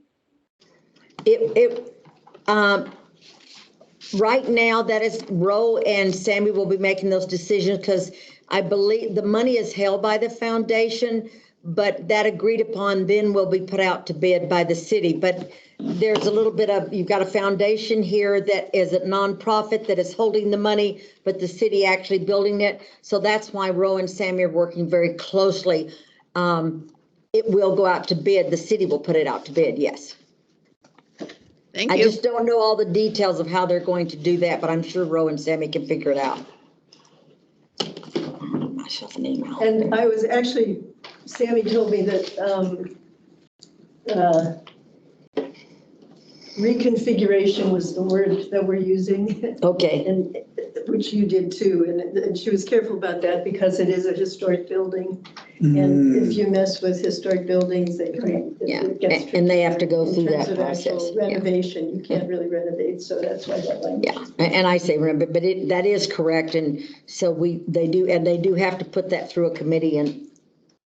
Right now, that is Roe and Sammy will be making those decisions because I believe the money is held by the foundation, but that agreed upon then will be put out to bid by the city. But there's a little bit of, you've got a foundation here that is a nonprofit that is holding the money, but the city actually building it. So that's why Roe and Sammy are working very closely. It will go out to bid. The city will put it out to bid, yes. Thank I you. just don't know all the details of how they're going to do that, but I'm sure Roe and Sammy can figure it out. Myself an email. And I was actually, Sammy told me that reconfiguration was the word that we're using. Okay. And which you did too. And she was careful about that because it is a historic building. And if you mess with historic buildings, they create, it gets And they have to go through in terms that of process. actual renovation. You can't really renovate, so that's why that language. Yeah, and I say remember, but that is correct. And so they do have to put that through a committee and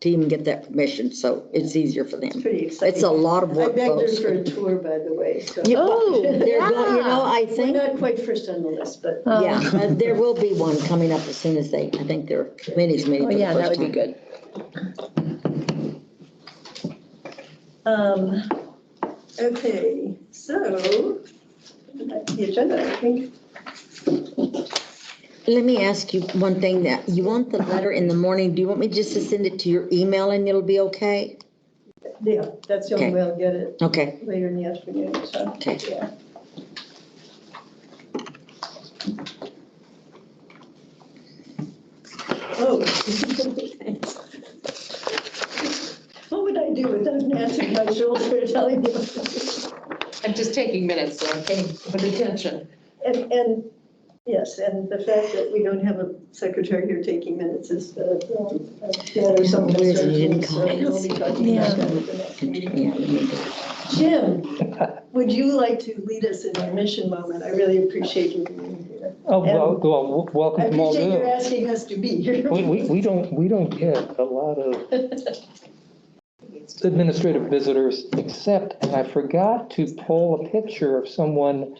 to even get that permission. So it's easier for them. It's pretty exciting. It's a lot of work, I begged folks. her for a tour, by the way, so. I think. We're not quite first on the list, but. Yeah, there will be one coming up as soon as I think their committee's meeting for the Yeah, that first would be time. good. Okay, so the agenda, I think. Let me ask you one thing that you want the letter in the morning. Do you want me just to send it to your email and it'll be okay? Yeah, that's the only Okay. way I'll get it. Okay. Later in the afternoon, so. Okay. Yeah. Oh. What would I do without Nancy on my shoulder telling me? I'm just taking minutes, so I'm paying good attention. And yes, and the fact that we don't have a secretary here taking minutes is or something. Where is it? You didn't call So we'll be talking about that at the next meeting. Jim, would you like to lead us in our mission moment? I really appreciate you being here. Oh, well, welcome I to appreciate you Muldoon. asking us to be here. We don't get a lot of administrative visitors, except, and I forgot to pull a picture of someone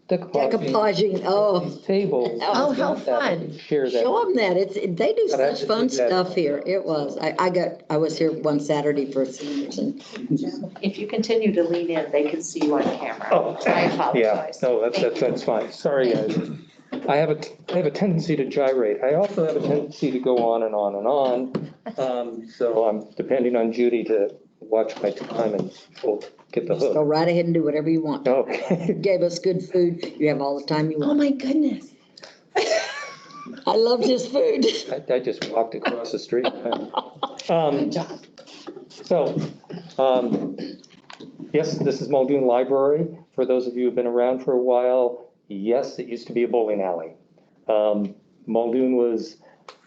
Decoupaging, oh. tables. Oh, how fun. Share that. Show them that. They do But I such did fun that. stuff here. It was. I was here one Saturday for seniors and. If you continue to lean in, they can see you on camera. Oh, I apologize. Yeah, no, that's fine. Sorry, guys. I have a tendency to gyrate. I also have a tendency to go on and on and on. So I'm depending on Judy to watch my time and we'll get the Just go hook. right ahead and do whatever you want. Okay. You gave us good food. You have all the time you Oh, want. my goodness. I loved his food. I just walked across the street. Yes, this is Muldoon Library. For those of you who've been around for a while, yes, it used to be a bowling alley. Muldoon was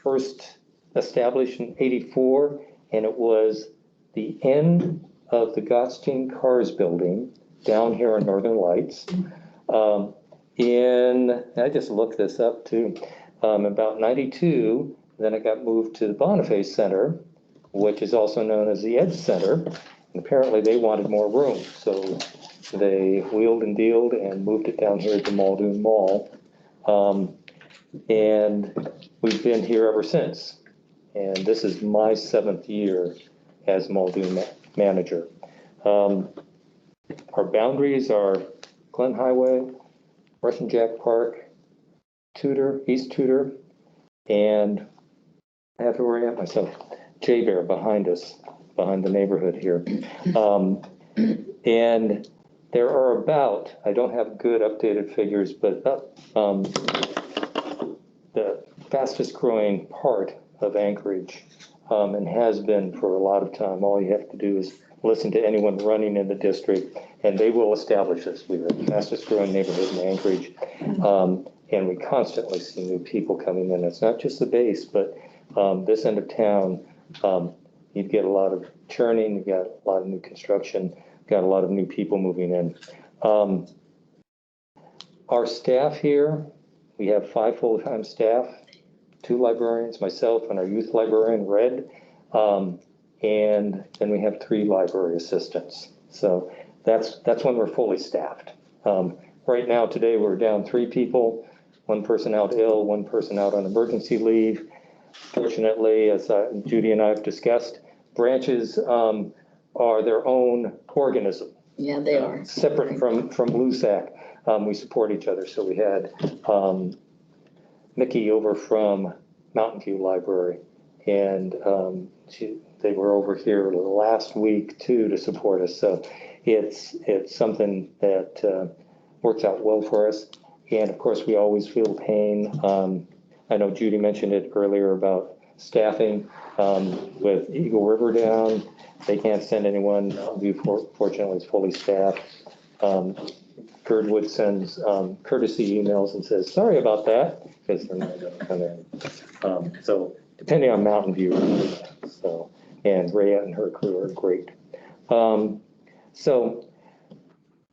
first established in '84, and it was the end of the Gottstein Cars building down here on Northern Lights. I just looked this up too, about '92, then it got moved to the Boniface Center, which is also known as the Ed Center. And apparently they wanted more room, so they wheeled and dealed and moved it down here at the Muldoon Mall. And we've been here ever since. And this is my 7th year as Muldoon manager. Our boundaries are Glen Highway, Russian Jack Park, Tudor, East Tudor, and I have to orient myself, J Bear behind us, behind the neighborhood here. And there are about, I don't have good updated figures, but the fastest growing part of Anchorage, and has been for a lot of time. All you have to do is listen to anyone running in the district, and they will establish this. We're the fastest growing neighborhood in Anchorage, and we constantly see new people coming in. It's not just the base, but this end of town, you get a lot of churning, you got a lot of new construction, got a lot of new people moving in. Our staff here, we have 5 full-time staff, 2 librarians, myself and our youth librarian, Red, and then we have 3 library assistants. So that's when we're fully staffed. Right now, today, we're down 3 people, 1 person out ill, 1 person out on emergency leave. Fortunately, as Judy and I have discussed, branches are their own organism. Yeah, they are. Separate from LUSAC. We support each other. So we had Mickey over from Mountain View Library, and they were over here last week too to support us. So it's something that works out well for us. And of course, we always feel pain. I know Judy mentioned it earlier about staffing with Eagle River down. They can't send anyone. Fortunately, it's fully staffed. Girdwood sends courtesy emails and says, sorry about that, because they're not going to come in. So depending on Mountain View. So, and Rhea and her crew are great. So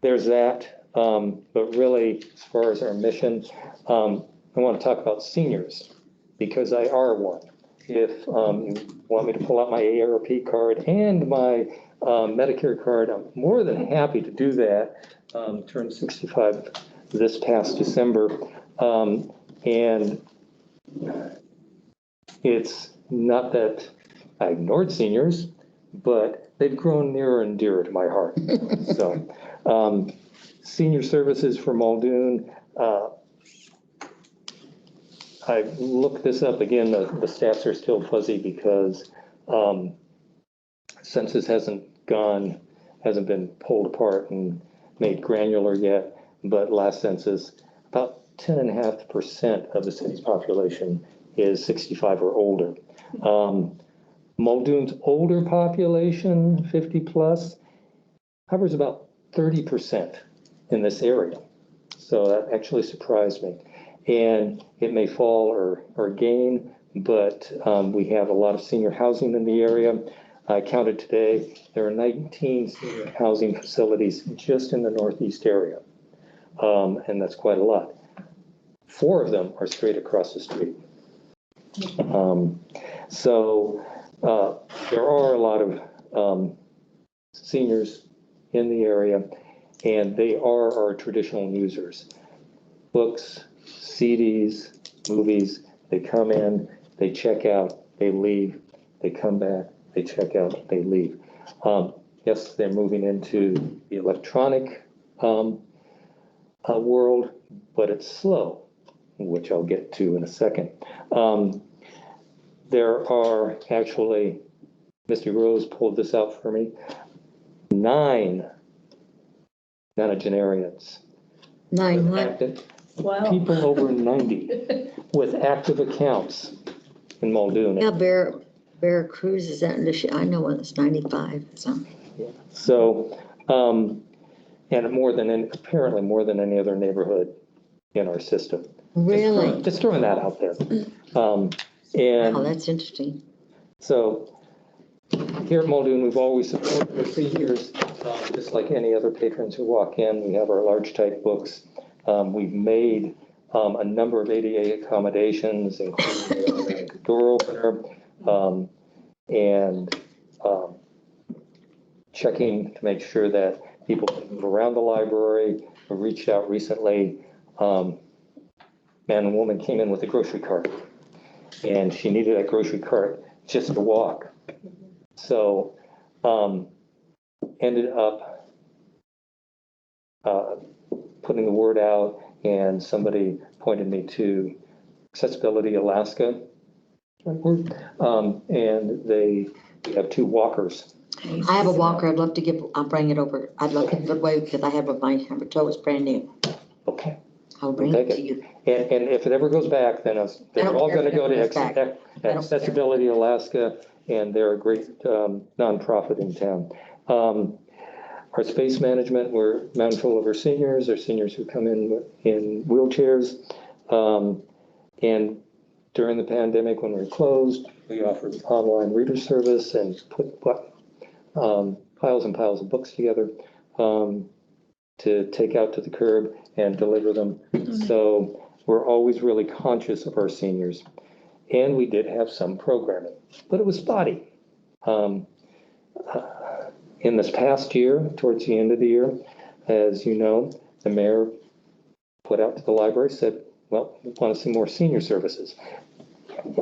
there's that. But really, as far as our mission, I want to talk about seniors because I are one. If you want me to pull out my AARP card and my Medicare card, I'm more than happy to do that. Turned 65 this past December. And it's not that I ignored seniors, but they've grown nearer and dearer to my heart. So senior services for Muldoon, I looked this up again, the stats are still fuzzy because census hasn't been pulled apart and made granular yet, but last census, about 10.5% of the city's population is 65 or older. Muldoon's older population, 50 plus, covers about 30% in this area. So that actually surprised me. And it may fall or gain, but we have a lot of senior housing in the area. I counted today, there are 19 senior housing facilities just in the Northeast area. And that's quite a lot. 4 of them are straight across the street. So there are a lot of seniors in the area, and they are our traditional users. Books, CDs, movies, they come in, they check out, they leave, they come back, they check out, they leave. Yes, they're moving into the electronic world, but it's slow, which I'll get to in a second. There are actually, Misty Rose pulled this out for me, 9 nonagenarians. 9 what? Wow. People over 90 with active accounts in Muldoon. Yeah, Bear Cruz is that, I know one that's 95, so. Yeah. So, and apparently more than any other neighborhood in our system. Really? Just throwing that out there. Oh, And that's interesting. so here at Muldoon, we've always supported our seniors, just like any other patrons who walk in. We have our large type books. We've made a number of ADA accommodations, including a door opener, and checking to make sure that people can move around the library. We reached out recently. Man and woman came in with a grocery cart, and she needed that grocery cart just to walk. So ended up putting the word out, and somebody pointed me to Accessibility Alaska. And they have 2 walkers. I have a walker. I'd love to give, I'll bring it over. I'd love to give it away because I have my hammer toe is brand new. Okay. I'll bring it to you. And if it ever goes back, then they're all going to go to Accessibility Alaska, and they're a great nonprofit in town. Our space management, we're mindful of our seniors who come in wheelchairs. And during the pandemic, when we were closed, we offered online reader service and put piles and piles of books together to take out to the curb and deliver them. So we're always really conscious of our seniors. And we did have some programming, but it was spotty. In this past year, towards the end of the year, as you know, the mayor put out to the library, said, well, we want to see more senior services.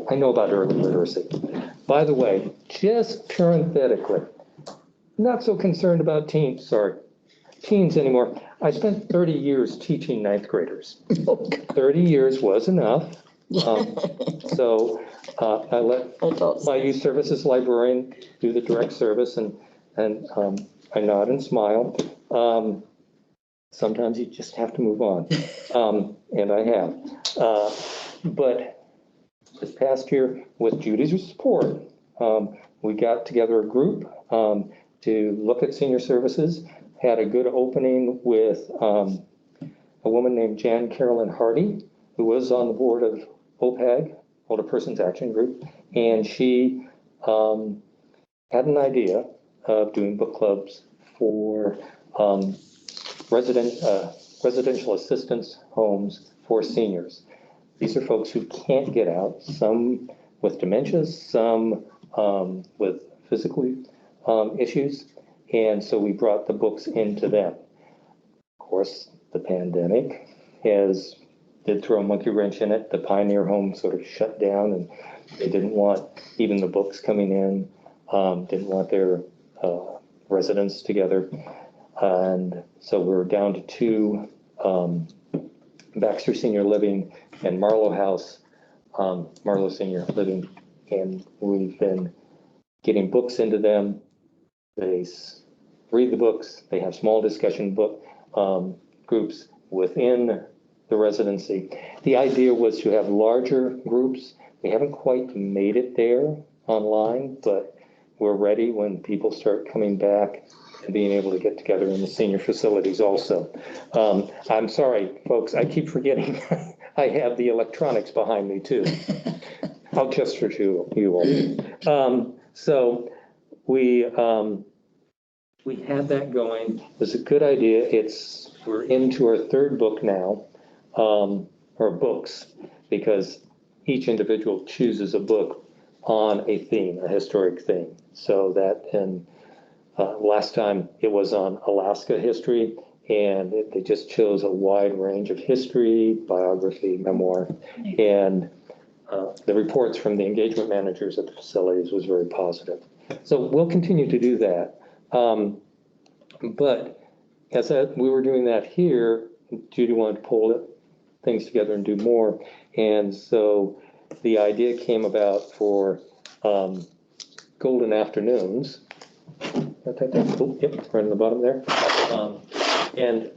I know about early literacy. By the way, just parenthetically, not so concerned about teens anymore. I spent 30 years teaching 9th graders. 30 years was enough. So I let my youth services librarian do the direct service, and I nod and smile. Sometimes you just have to move on, and I have. But this past year, with Judy's support, we got together a group to look at senior services, had a good opening with a woman named Jan Carolyn Hardy, who was on the board of OPAG, Older Persons Action Group, and she had an idea of doing book clubs for residential assistance homes for seniors. These are folks who can't get out, some with dementia, some with physical issues, and so we brought the books into them. Of course, the pandemic did throw a monkey wrench in it. The Pioneer home sort of shut down, and they didn't want even the books coming in, didn't want their residents together. And so we're down to 2, Baxter Senior Living and Marlowe House, Marlowe Senior Living, and we've been getting books into them. They read the books. They have small discussion book groups within the residency. The idea was to have larger groups. We haven't quite made it there online, but we're ready when people start coming back and being able to get together in the senior facilities also. I'm sorry, folks, I keep forgetting. I have the electronics behind me too. I'll gesture to you all. So we had that going. It was a good idea. We're into our 3rd book now, or books, because each individual chooses a book on a theme, a historic theme. So that, and last time it was on Alaska history, and they just chose a wide range of history, biography, memoir, and the reports from the engagement managers at the facilities was very positive. So we'll continue to do that. But as we were doing that here, Judy wanted to pull things together and do more. And so the idea came about for Golden Afternoons. Yep, right on the bottom there. And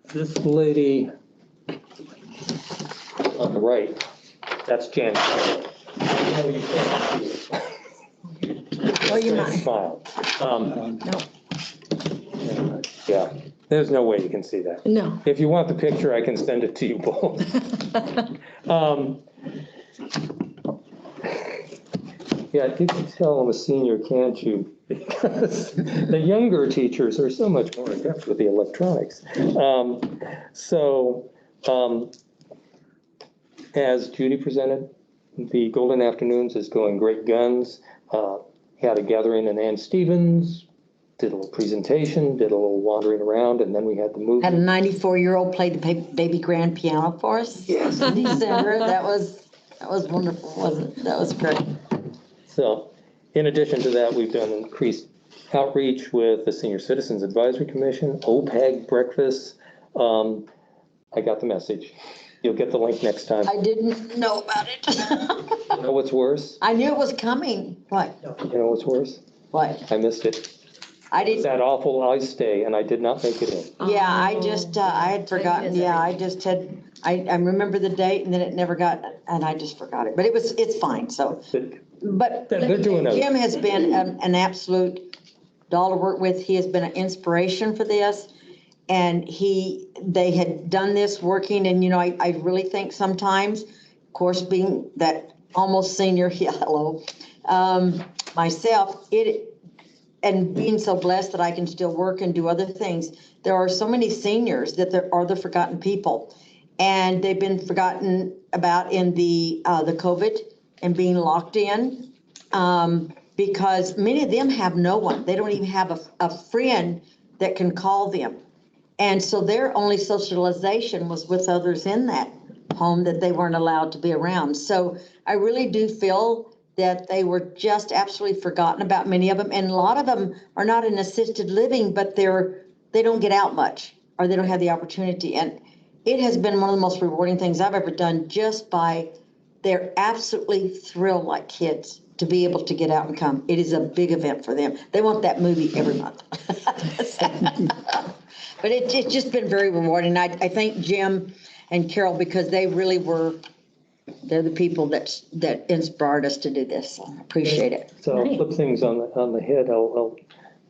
this lady on the right, that's Jan. Oh, you might. Smile. No. Yeah. There's no way you can see that. No. If you want the picture, I can send it to you both. Yeah, you can tell I'm a senior, can't you? Because the younger teachers are so much more adept with the electronics. As Judy presented, the Golden Afternoons is going great guns. Had a gathering in Ann Stevens, did a little presentation, did a little wandering around, and then we had the movie. Had a 94-year-old play the baby grand piano for us. Yes. In December. That was wonderful, wasn't it? That was great. So, in addition to that, we've done increased outreach with the Senior Citizens Advisory Commission, OPEG breakfasts. I got the message. You'll get the link next time. I didn't know about it. You know what's worse? I knew it was coming. What? You know what's worse? What? I missed it. I didn't. That awful ice day, and I did not make it in. Yeah, I just, I had forgotten. Yeah, I just had, I remember the date and then it never got, and I just forgot it. But it's fine, so. But They're doing it. Jim has been an absolute doll to work with. He has been an inspiration for this. And they had done this working, and, you know, I really think sometimes, of course, being that almost senior, yeah, hello, myself, and being so blessed that I can still work and do other things, there are so many seniors that are the forgotten people. And they've been forgotten about in the COVID and being locked in, because many of them have no one. They don't even have a friend that can call them. And so their only socialization was with others in that home that they weren't allowed to be around. So I really do feel that they were just absolutely forgotten about, many of them. And a lot of them are not in assisted living, but they don't get out much, or they don't have the opportunity. And it has been one of the most rewarding things I've ever done, just by they're absolutely thrilled like kids to be able to get out and come. It is a big event for them. They want that movie every month. But it's just been very rewarding. I thank Jim and Carol, because they really they're the people that inspired us to do this. So I appreciate it. So I'll flip things on the head. I'll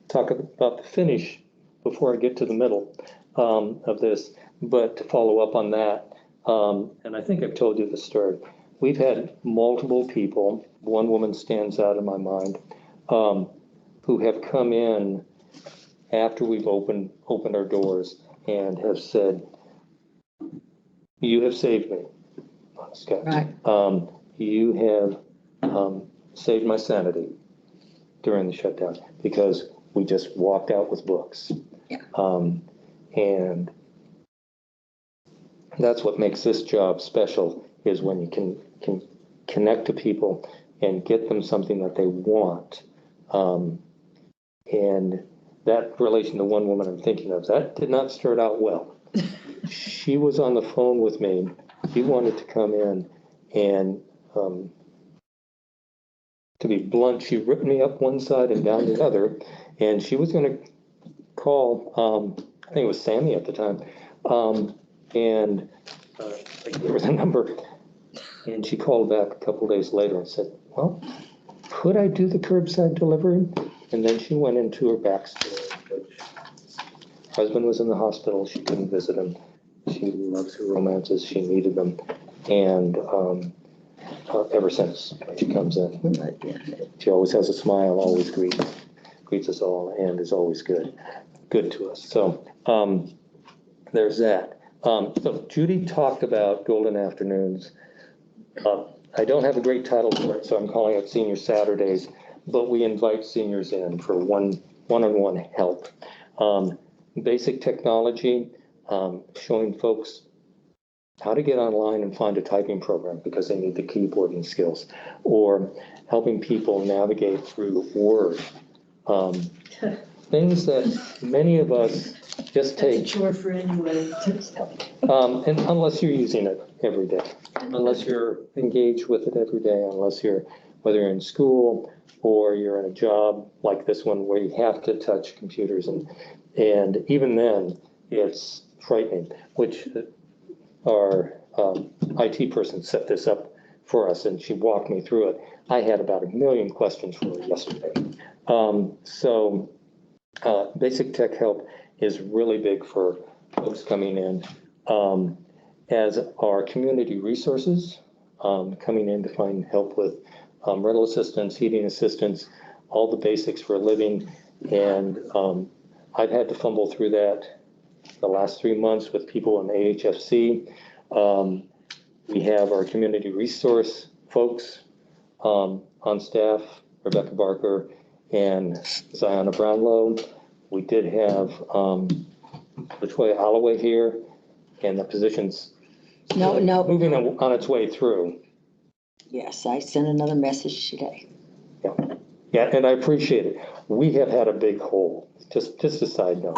talk about the finish before I get to the middle of this. But to follow up on that, and I think I've told you the story. We've had multiple people, one woman stands out in my mind, who have come in after we've opened our doors and have said, "You have saved me, Scott. Right. You have saved my sanity during the shutdown, because we just walked out with books." Yeah. And that's what makes this job special, is when you can connect to people and get them something that they want. And that relation to one woman I'm thinking of, that did not start out well. She was on the phone with me. She wanted to come in, and to be blunt, she ripped me up one side and down the other. And she was going to call, I think it was Sammy at the time, and I gave her the number. And she called back a couple days later and said, "Well, could I do the curbside delivery?" And then she went into her backstory. Her husband was in the hospital. She couldn't visit him. She loves her romances. She needed them. And ever since she comes in, she always has a smile, always greets us all, and is always good to us. So there's that. So Judy talked about Golden Afternoons. I don't have a great title for it, so I'm calling it Senior Saturdays, but we invite seniors in for one-on-one help. Basic technology, showing folks how to get online and find a typing program because they need the keyboarding skills, or helping people navigate through Word. Things that many of us just take. That's a chore for anyone. And unless you're using it every day, unless you're engaged with it every day, whether you're in school or you're in a job like this one where you have to touch computers, and even then it's frightening, which our IT person set this up for us, and she walked me through it. I had about 1 million questions for her yesterday. Basic tech help, is really big for folks coming in. As our community resources, coming in to find help with rental assistance, heating assistance, all the basics for a living. And I've had to fumble through that the last 3 months with people in the AHFC. We have our community resource folks on staff, Rebecca Barker and Ziona Brownlow. We did have Latoya Holloway here, and the position's moving on its way through. Yes, I sent another message today. Yeah, and I appreciate it. We have had a big hole, just a side note.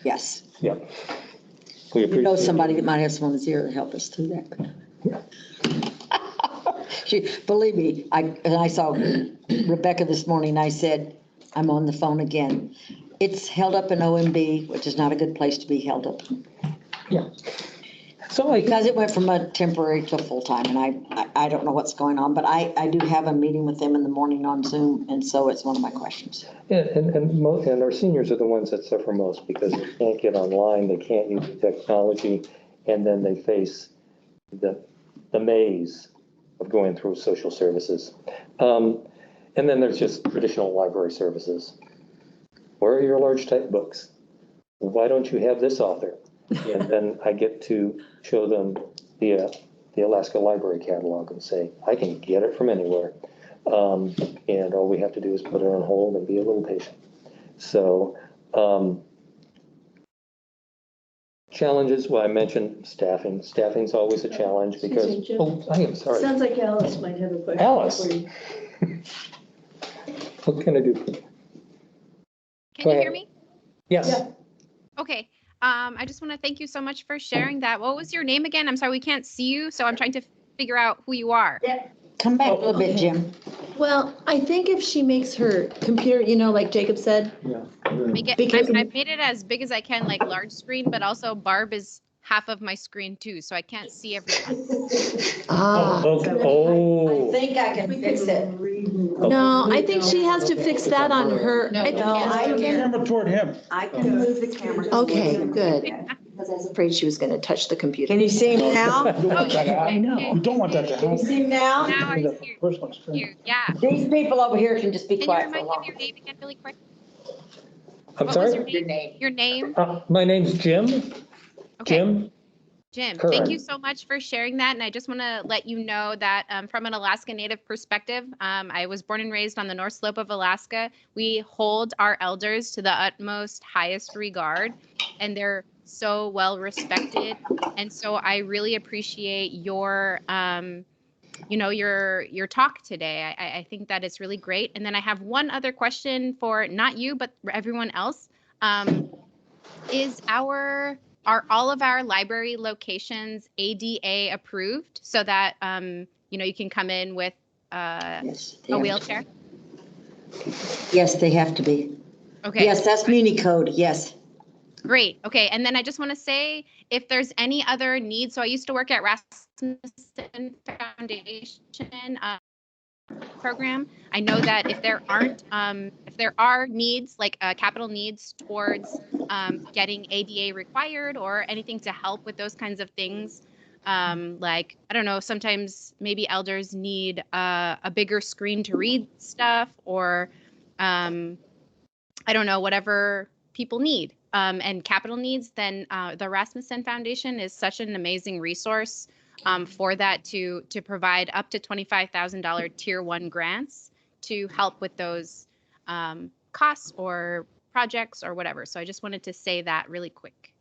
Yes. Yeah. We know somebody that might have someone that's here to help us through that. Believe me, I saw Rebecca this morning, I said, I'm on the phone again. It's held up in OMB, which is not a good place to be held up. Yeah. Because it went from a temporary to full-time, and I don't know what's going on, but I do have a meeting with them in the morning on Zoom, and so it's one of my questions. Yeah, and our seniors are the ones that suffer most because they can't get online, they can't use the technology, and then they face the maze of going through social services. And then there's just traditional library services. Where are your large type books? Why don't you have this author? And then I get to show them the Alaska Library Catalog and say, I can get it from anywhere. And all we have to do is put it on hold and be a little patient. So challenges, well, I mentioned staffing. Staffing's always a challenge because, I am sorry. Sounds like Alice might have a question. Alice. For you. What can I do for you? Can you hear me? Yes. Yeah. Okay. I just want to thank you so much for sharing that. What was your name again? I'm sorry, we can't see you, so I'm trying to figure out who you are. Yeah. Come back a little bit, Jim. Well, I think if she makes her computer, like Jacob said. Yeah. Make it, Because- I've made it as big as I can, like large screen, but also Barb is half of my screen too, so I can't see everyone. Ah. Oh. I think I can fix it. No, I think she has to fix that on her. No, I- you can't I see can- her. Toward him. I can move the camera. Okay, good. Because I was afraid she was gonna touch the computer. Can you see me now? You don't want that to I happen. know. You don't want that to Can you happen. see me now? Now I That's see the first one's you. Yeah. These people over here can just be Can you quiet for a remind me of while. your name again really quick? I'm What was sorry? your name? Your name? My name's Jim. Okay. Jim. Jim, Correct. thank you so much for sharing that. And I just want to let you know that from an Alaska Native perspective, I was born and raised on the North Slope of Alaska. We hold our elders to the utmost highest regard, and they're so well respected. And so I really appreciate your, your talk today. I think that it's really great. And then I have one other question for not you, but everyone else. Are all of our library locations ADA approved so that, you can come in with Yes, they a have- wheelchair? Yes, they have to be. Okay. Yes, that's Muni Code, yes. Great. Okay. And then I just want to say if there's any other needs. So I used to work at Rasmussen Foundation program. I know that if there are needs, like capital needs towards getting ADA required or anything to help with those kinds of things, like, I don't know, sometimes maybe elders need a bigger screen to read stuff or, I don't know, whatever people need and capital needs, then the Rasmussen Foundation is such an amazing resource for that to provide up to $25,000 tier 1 grants to help with those costs or projects or whatever. So I just wanted to say that really quick.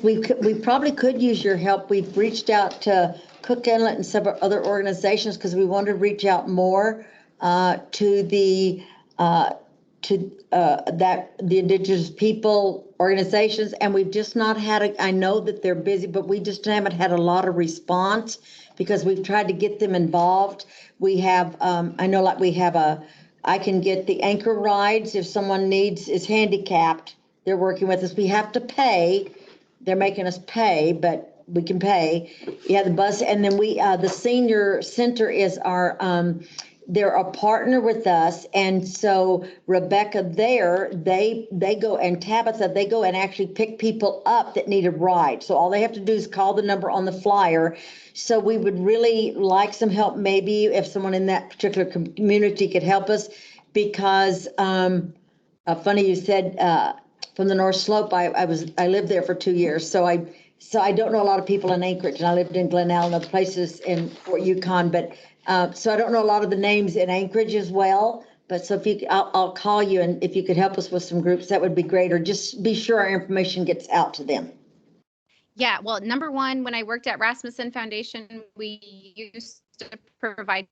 We probably could use your help. We've reached out to Cook Inlet and several other organizations because we wanted to reach out more to the indigenous people organizations, and we've just not had I know that they're busy, but we just haven't had a lot of response because we've tried to get them involved. We have, I know, like we have I can get the anchor rides if someone is handicapped. They're working with us. We have to pay. They're making us pay, but we can pay. Yeah, the bus, and then the senior center is our they're a partner with us. And so Rebecca there, they go, and Tabitha, they go and actually pick people up that need a ride. So all they have to do is call the number on the flyer. So we would really like some help, maybe if someone in that particular community could help us, because funny you said from the North Slope. I lived there for 2 years, so I don't know a lot of people in Anchorage, and I lived in Glenelg and other places in Fort Yukon, but so I don't know a lot of the names in Anchorage as well. But so if I'll call you, and if you could help us with some groups, that would be great. Or just be sure our information gets out to them. Yeah, well, number one, when I worked at Rasmussen Foundation, we used to provide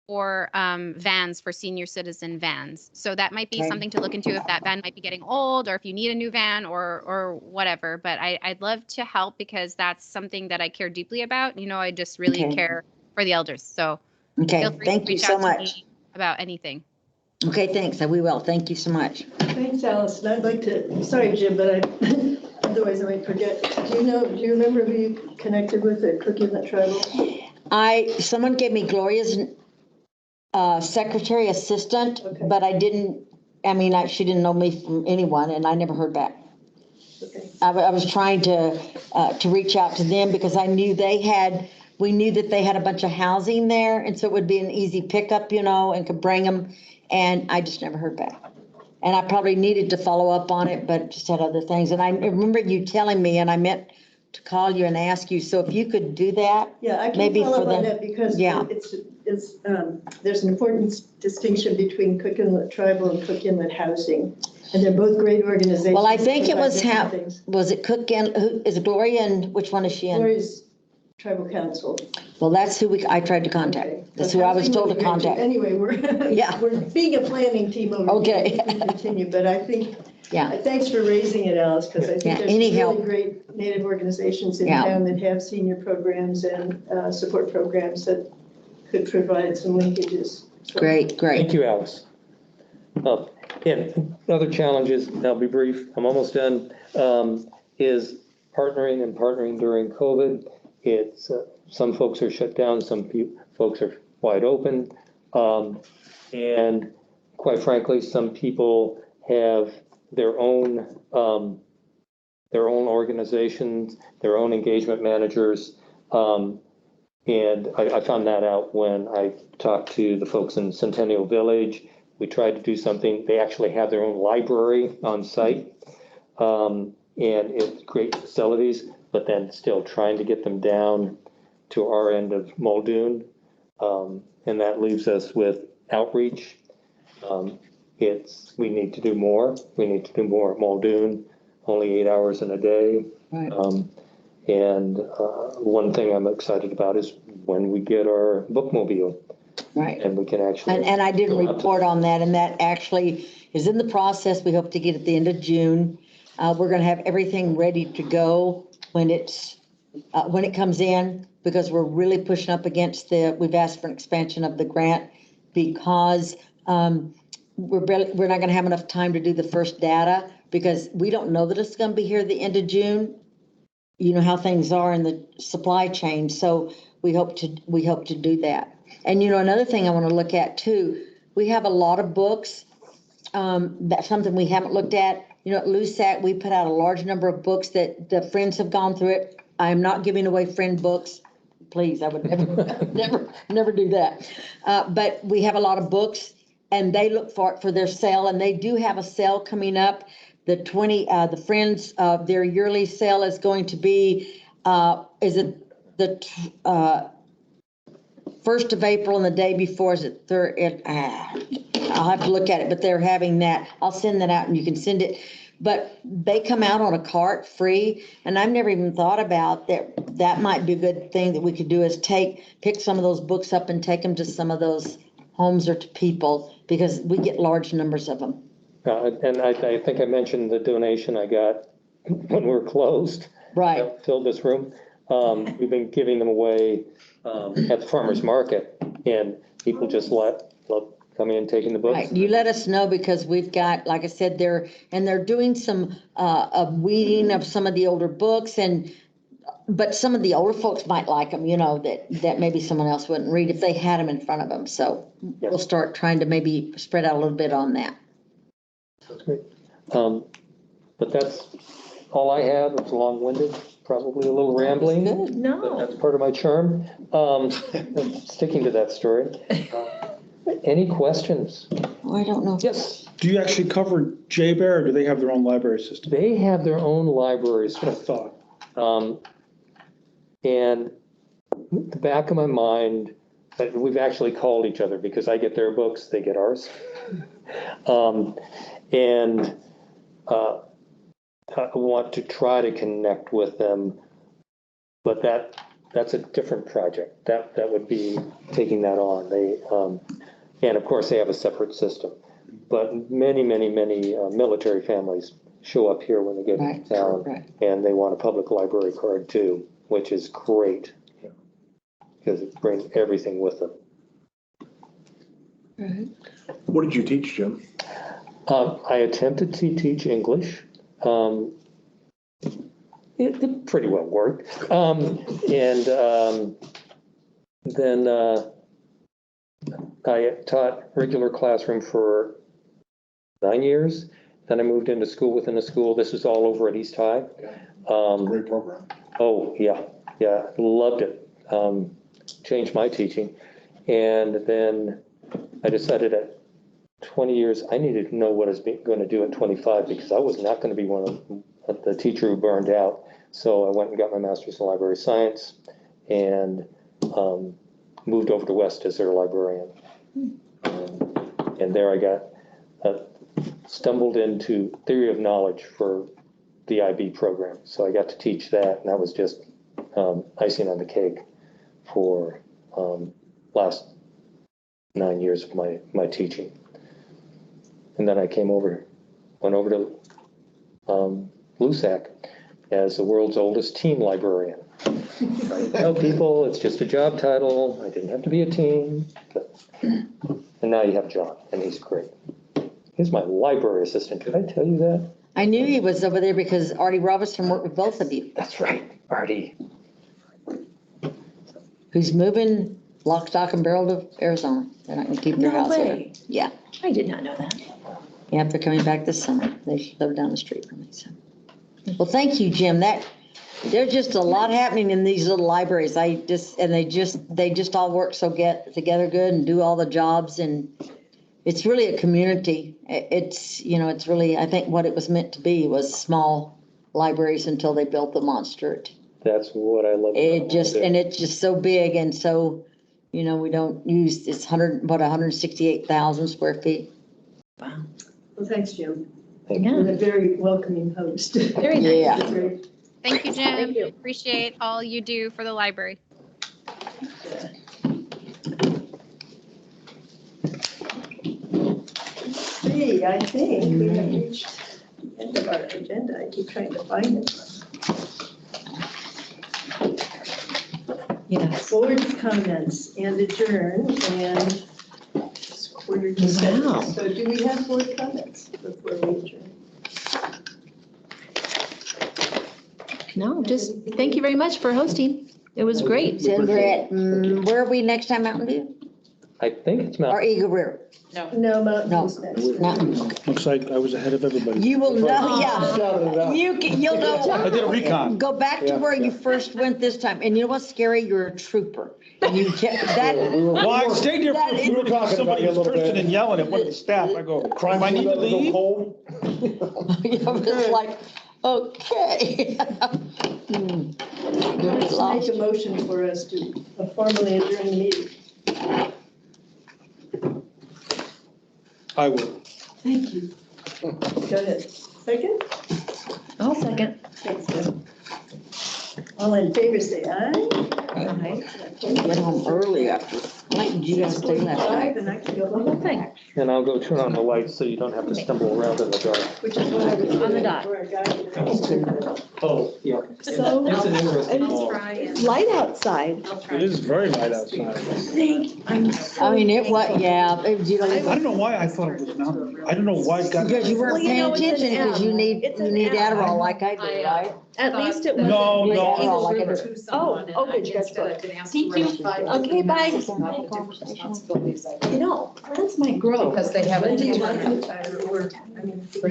for vans for senior citizen vans. So that might be something to look into if that van might be getting old, or if you need a new van or whatever. But I'd love to help, because that's something that I care deeply about. I just really care for the elders. So feel free Thank to you reach so out to much. me about anything. Okay, thanks. We will. Thank you so much. Thanks, Allison. I'd like to, sorry, Jim, but otherwise I might forget. Do you remember who you connected with at Cook Inlet Tribal? Someone gave me Gloria's secretary assistant, but she didn't know me from anyone, and I never heard back. Okay. I was trying to reach out to them, because we knew that they had a bunch of housing there, and so it would be an easy pickup, and could bring them, and I just never heard back. And I probably needed to follow up on it, but just had other things. And I remember you telling me, and I meant to call you and ask you, so if you could do that. Yeah, I can maybe follow for up on the, that, because yeah. There's an important distinction between Cook Inlet Tribal and Cook Inlet Housing, and they're both great organizations. Well, I think it was was it Cook and who is Gloria, and which one is she in? Gloria's Tribal Council. Well, that's who I tried to contact. Okay. That's who I was told to contact. Anyway, we're being a planning team over here. Okay. We can continue, but I think, Yeah. Thanks for raising it, Alice, because I think there's Any really help. great Native organizations in Yeah. town that have senior programs and support programs that could provide some linkages. So- Great. Thank you, Alice. And other challenges, and I'll be brief, I'm almost done, is partnering during COVID. It's some folks are shut down, some folks are wide open. And quite frankly, some people have their own organizations, their own engagement managers. And I found that out when I talked to the folks in Centennial Village. We tried to do something. They actually have their own library on site. And it's great facilities, but then still trying to get them down to our end of Muldoon. And that leaves us with outreach. We need to do more. We need to do more at Muldoon, only 8 hours in a day. Right. And one thing I'm excited about is when we get our bookmobile. Right. And we can actually. And I did report on that, and that actually is in the process. We hope to get at the end of June. We're going to have everything ready to go when it comes in, because we're really pushing up against we've asked for an expansion of the grant, because we're not going to have enough time to do the first data, because we don't know that it's going to be here at the end of June. You know how things are in the supply chain. So we hope to do that. And another thing I want to look at too, we have a lot of books. That's something we haven't looked at. At LUSAC, we put out a large number of books that the friends have gone through it. I am not giving away friend books. Please, I would never do that. But we have a lot of books, and they look for their sale, and they do have a sale coming up. The friends, their yearly sale is going to be, is it the 1st of April, and the day before is it 3rd? I'll have to look at it, but they're having that. I'll send that out and you can send it. But they come out on a cart free, and I've never even thought about that. That might be a good thing that we could do, is pick some of those books up and take them to some of those homes or to people, because we get large numbers of them. And I think I mentioned the donation I got when we were closed. Right. That filled this room. We've been giving them away at the farmer's market, and people just love coming and taking the books. Right. You let us know, because we've got, like I said, they're doing some weeding of some of the older books, and but some of the older folks might like them, that maybe someone else wouldn't read if they had them in front of them. So we'll start trying to maybe spread out a little bit on that. That's great. But that's all I have. It's long-winded, probably a little rambling. But No. that's part of my charm. Sticking to that story. Any questions? I don't know. Yes. Do you actually cover J-Bear, or do they have their own library system? They have their own libraries. That's what I thought. And the back of my mind, we've actually called each other because I get their books, they get ours. I want to try to connect with them, but that's a different project. That would be taking that on. And of course, they have a separate system. But many military families show up here when they get to town, and they want a public library card too, which is great because it brings everything with them. What did you teach, Jim? I attempted to teach English. It pretty well worked. Then I taught regular classroom for 9 years. Then I moved into school within a school. This is all over at East High. Great program. Oh, yeah, loved it. Changed my teaching. And then I decided at 20 years, I needed to know what I was going to do at 25 because I was not going to be one of the teacher who burned out. So I went and got my master's in library science and moved over to West as their librarian. And there I got stumbled into theory of knowledge for the IB program. So I got to teach that, and that was just icing on the cake for last 9 years of my teaching. And then I went over to LUSAC as the world's oldest teen librarian. I tell people it's just a job title. I didn't have to be a teen. And now you have John, and he's great. He's my library assistant. Did I tell you that? I knew he was over there because Artie Robinson worked with both of you. That's right, Artie. Who's moving lock, stock, and barrel to Arizona. They're not gonna keep their house there. Yeah. I did not know that. Yeah, they're coming back this summer. They live down the street from me, so. Well, thank you, Jim. There's just a lot happening in these little libraries. They just all work together good and do all the jobs, and it's really a community. It's really, I think what it was meant to be was small libraries until they built the monster. That's what I love. It's just so big, and so, we don't use, it's 168,000 square feet. Wow. Well, thanks, Jim. Thank you. And a very welcoming host. Very nice. Yeah. That's great. Thank you, Jim. Thank you. Appreciate all you do for the library. I think we have reached the end of our agenda. I keep trying to find it. Yes. Board comments and adjourn and it's 6:45. Wow. So do we have board comments before we adjourn? No, just thank you very much for hosting. It was great. Then we're at, where are we next time, Mountain View? I think it's Or Mount. Eagle River? No, Mountain No. View's next. Mountain. Looks like I was ahead of everybody. You will know, yeah. Shouted it out. You'll know. I did a recon. Go back to where you first went this time. And you know what's scary? You're a trooper. And you kept that. Well, I stayed there for a That few is- minutes. talking about Somebody you a was little cursing bit. and yelling at one of the staff. I go, Crime I need to scene, that was leave. cold. It was like, okay. Let's make a motion for us to formally adjourn the meeting. I will. Thank you. Go ahead. Second? I'll second. Thanks, Jim. All in favor, say aye. Went home early after. Like you guys stay last night. And I can go the whole thing, And I'll go turn on the lights so you don't have to stumble around in the dark. which is what I was On the doing dot. for our guide. Oh, yeah. So, It's an interesting it's call. light outside. It is very light outside. I mean, it was, yeah. I don't know why I thought it was mountain. I don't know why it got. Because you weren't Well, you paying know, it's an attention, because M. you need It's an Adderall M. like I do, right? At least it wasn't. No, like no. Eagle Like River. it Oh, good, that's good. Thank you. Okay, bye. You know, that's my growth. Because they haven't.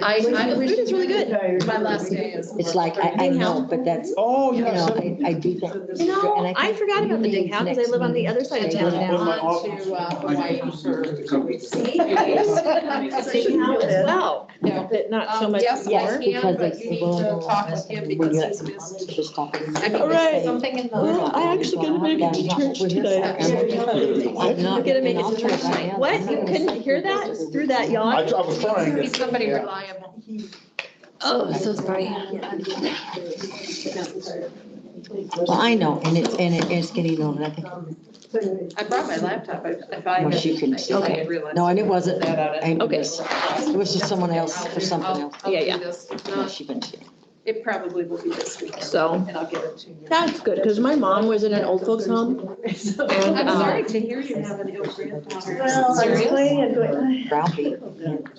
I Food is really good. My last day is. It's like, I know, but that's, Oh, you yeah. know, I do that. You know, And I forgot about the dig house because I live on the other side of town now. In my To Hawaii for 2 weeks. Dig house as well, but not so much Yes, Yes, more. because but it's you the need to world. talk with him because he's missed. Just talking. I mean, All right. something in the. Well, I actually gotta make it to church tonight. I'm gonna make it to church tonight. What? You couldn't hear that through that I yawn? was trying. Need somebody reliable. Oh, so sorry. Well, I know, and it's getting on, I think, I brought my laptop, if I well, had. she can, if I had realized no, and it wasn't, that out of- Okay. it was just someone else for something else. I'll Yeah, do yeah. this. If Yeah, not, she been, it probably will be this week. So- And I'll get it to you. That's good, because my mom was in an old folks home. And, I'm sorry to hear you have an ill granddaughter. Well, I was Serious? playing and going. Ralphie.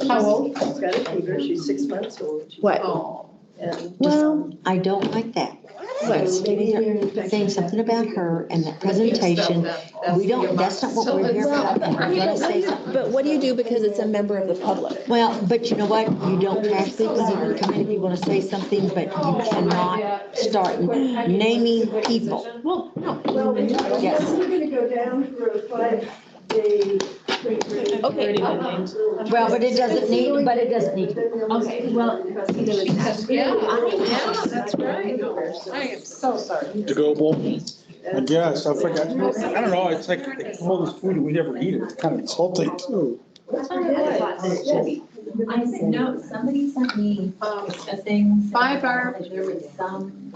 How old? She's got a fever, she's 6 months old. What? Oh. And Well, I don't like that. Saying something about her and that presentation, we don't, that's not what we're here for. And we're gonna say something. But what do you do because it's a member of the public? Well, but you know what, you don't have to, because you can come in if you want to say something, but you cannot start naming people. Well, no. Well, we're Yes. gonna go down for a 5-day. Okay. Well, but it doesn't need, Okay, well. Yeah, that's right. I am so sorry. To go bowl. I guess, I forgot, I don't know, it's like the coldest food we ever eat, it's kind of insulting too. I said, no, somebody sent me a thing. 5 hour. There was some.